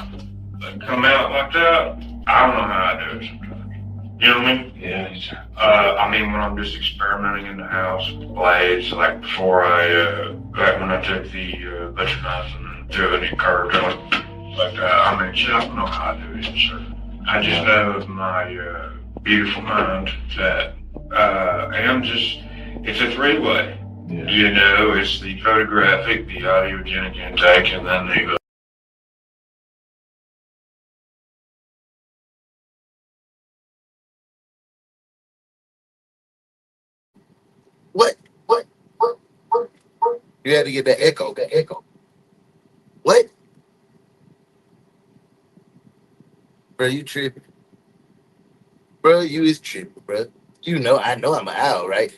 and come out like that. I don't know how I do it sometimes. You know what I mean? Yeah. When I'm just experimenting in the house with blades, like before when I took the butcher knife and threw it in curved on it. Like, I don't know how I do it, sir. I just know with my beautiful mind that it's a three-way. Yeah. It's the photographic, the audiogenic intake, and then the You had to get that echo. That echo. What? Bro, you tripping. Bro, you is tripping, bro. You know, I know I'm an owl, right?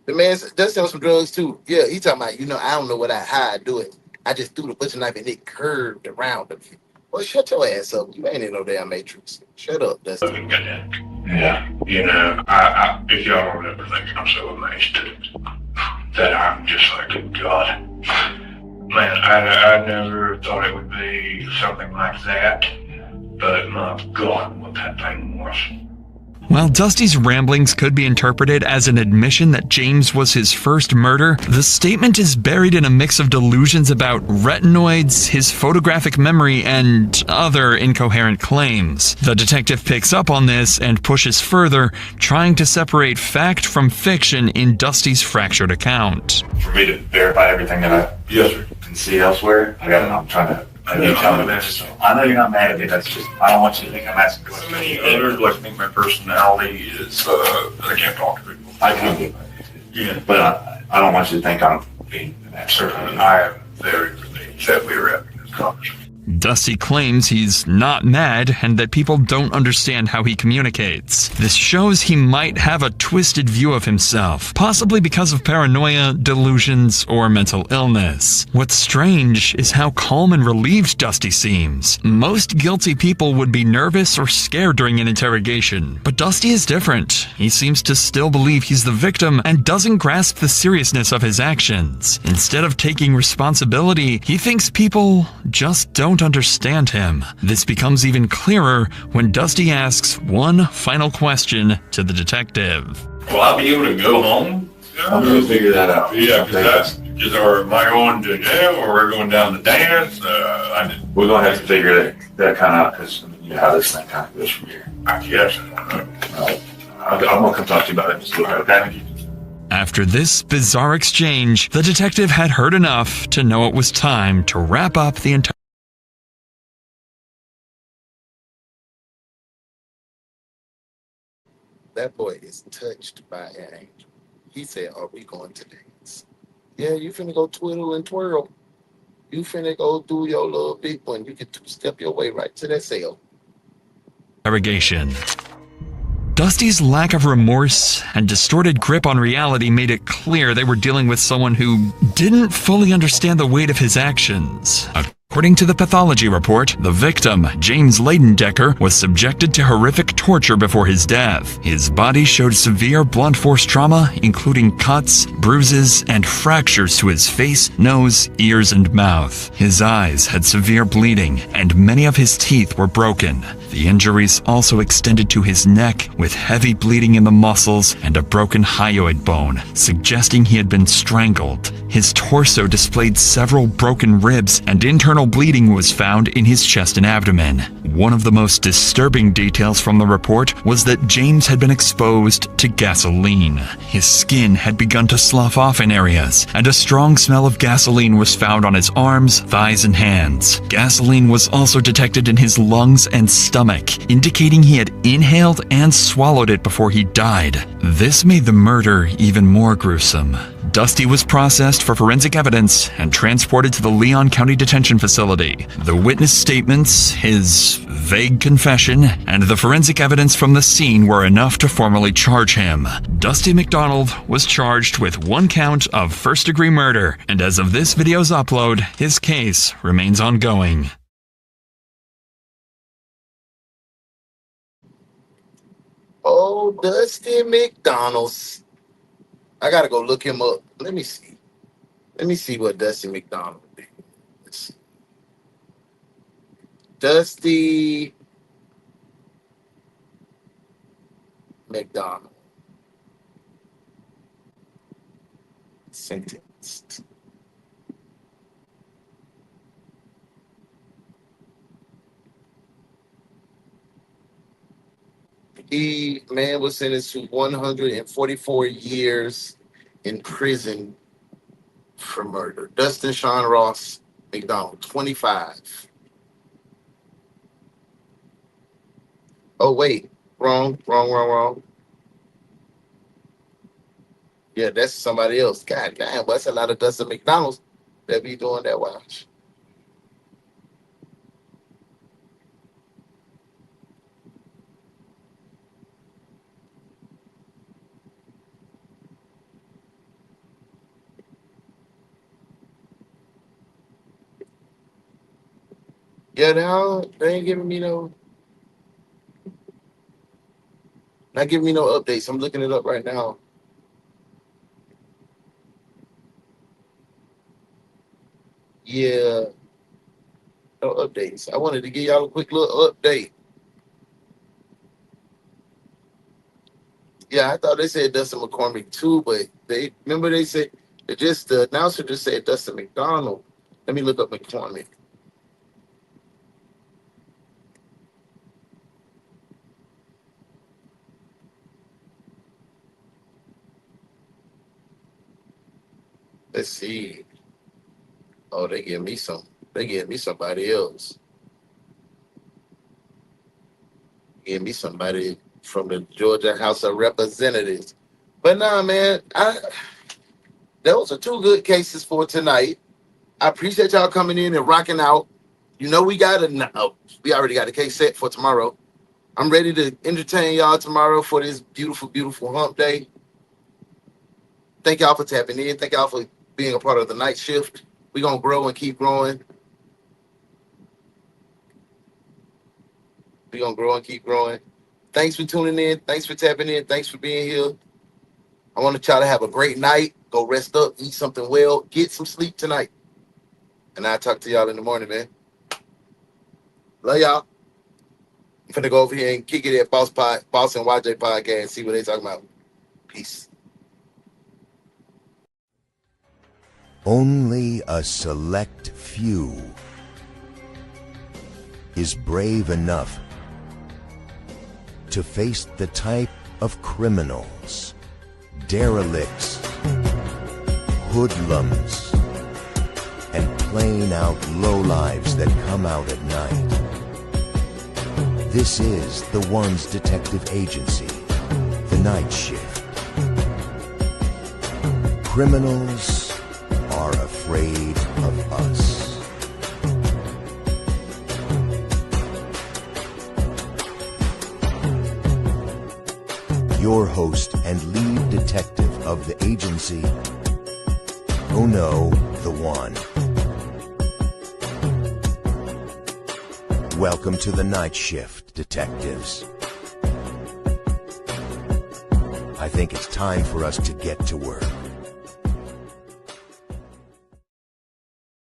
The man does sell some drugs too. Yeah, he talking about, I don't know how I do it. I just threw the butcher knife and it curved around him. Well, shut your ass up. You ain't in no damn Matrix. Shut up, Dusty. Yeah, if y'all don't ever think I'm so amazed that I'm just like, God. Man, I never thought it would be something like that, but my God, what that thing was. While Dusty's ramblings could be interpreted as an admission that James was his first murder, the statement is buried in a mix of delusions about retinoids, his photographic memory, and other incoherent claims. The detective picks up on this and pushes further, trying to separate fact from fiction in Dusty's fractured account. For me to verify everything that I can see elsewhere, I'm trying to. I know you're not mad at me. That's just, I don't want you to think I'm asking questions. Others like me, my personality is, I can't talk to people. I can, but I don't want you to think I'm being an absurd. I am very relieved that we were having this conversation. Dusty claims he's not mad and that people don't understand how he communicates. This shows he might have a twisted view of himself, possibly because of paranoia, delusions, or mental illness. What's strange is how calm and relieved Dusty seems. Most guilty people would be nervous or scared during an interrogation, but Dusty is different. He seems to still believe he's the victim and doesn't grasp the seriousness of his actions. Instead of taking responsibility, he thinks people just don't understand him. This becomes even clearer when Dusty asks one final question to the detective. Will I be able to go home? I'm going to figure that out. Yeah, because am I going to jail or we're going down to dance? We're going to have to figure that kind of out because how this thing kind of goes from here. I guess. I'm going to come talk to you about it in just a little bit, okay? After this bizarre exchange, the detective had heard enough to know it was time to wrap up the entire. That boy is touched by an angel. He said, are we going to dance? Yeah, you finna go twiddle and twirl. You finna go do your little big one. You can two-step your way right to that cell. Interrogation. Dusty's lack of remorse and distorted grip on reality made it clear they were dealing with someone who didn't fully understand the weight of his actions. According to the pathology report, the victim, James Leidendecker, was subjected to horrific torture before his death. His body showed severe blunt force trauma, including cuts, bruises, and fractures to his face, nose, ears, and mouth. His eyes had severe bleeding, and many of his teeth were broken. The injuries also extended to his neck, with heavy bleeding in the muscles and a broken hyoid bone, suggesting he had been strangled. His torso displayed several broken ribs, and internal bleeding was found in his chest and abdomen. One of the most disturbing details from the report was that James had been exposed to gasoline. His skin had begun to slough off in areas, and a strong smell of gasoline was found on his arms, thighs, and hands. Gasoline was also detected in his lungs and stomach, indicating he had inhaled and swallowed it before he died. This made the murder even more gruesome. Dusty was processed for forensic evidence and transported to the Leon County Detention Facility. The witness statements, his vague confession, and the forensic evidence from the scene were enough to formally charge him. Dusty McDonald was charged with 1 count of first-degree murder, and as of this video's upload, his case remains ongoing. Oh, Dusty McDonald's. I gotta go look him up. Let me see. Let me see what Dusty McDonald did. Dusty McDonald. Sentenced. Man was sentenced to 144 years in prison for murder. Dustin Sean Ross McDonald, 25. Oh, wait. Wrong. Yeah, that's somebody else. God damn, but that's a lot of Dustin McDonald's that be doing that watch. Yeah, they ain't giving me no, not giving me no updates. I'm looking it up right now. Yeah, no updates. I wanted to give y'all a quick little update. Yeah, I thought they said Dustin McCormick too, but they remember they said the announcer just said Dustin McDonald. Let me look up McCormick. Let's see. Oh, they give me somebody else. Give me somebody from the Georgia House of Representatives. But nah, man, those are two good cases for tonight. I appreciate y'all coming in and rocking out. You know we already got a case set for tomorrow. I'm ready to entertain y'all tomorrow for this beautiful, beautiful hump day. Thank y'all for tapping in. Thank y'all for being a part of the night shift. We're going to grow and keep growing. We're going to grow and keep growing. Thanks for tuning in. Thanks for tapping in. Thanks for being here. I want y'all to have a great night. Go rest up. Eat something well. Get some sleep tonight. And I'll talk to y'all in the morning, man. Love y'all. I'm finna go over here and kick it at Boss and YJ Podcast and see what they talking about. Peace. Only a select few is brave enough to face the type of criminals, derelicts, hoodlums, and plain-out lowlives that come out at night. This is the One's detective agency, the Night Shift. Criminals are afraid of us. Your host and lead detective of the agency, oh no, the One. Welcome to the Night Shift, detectives. I think it's time for us to get to work.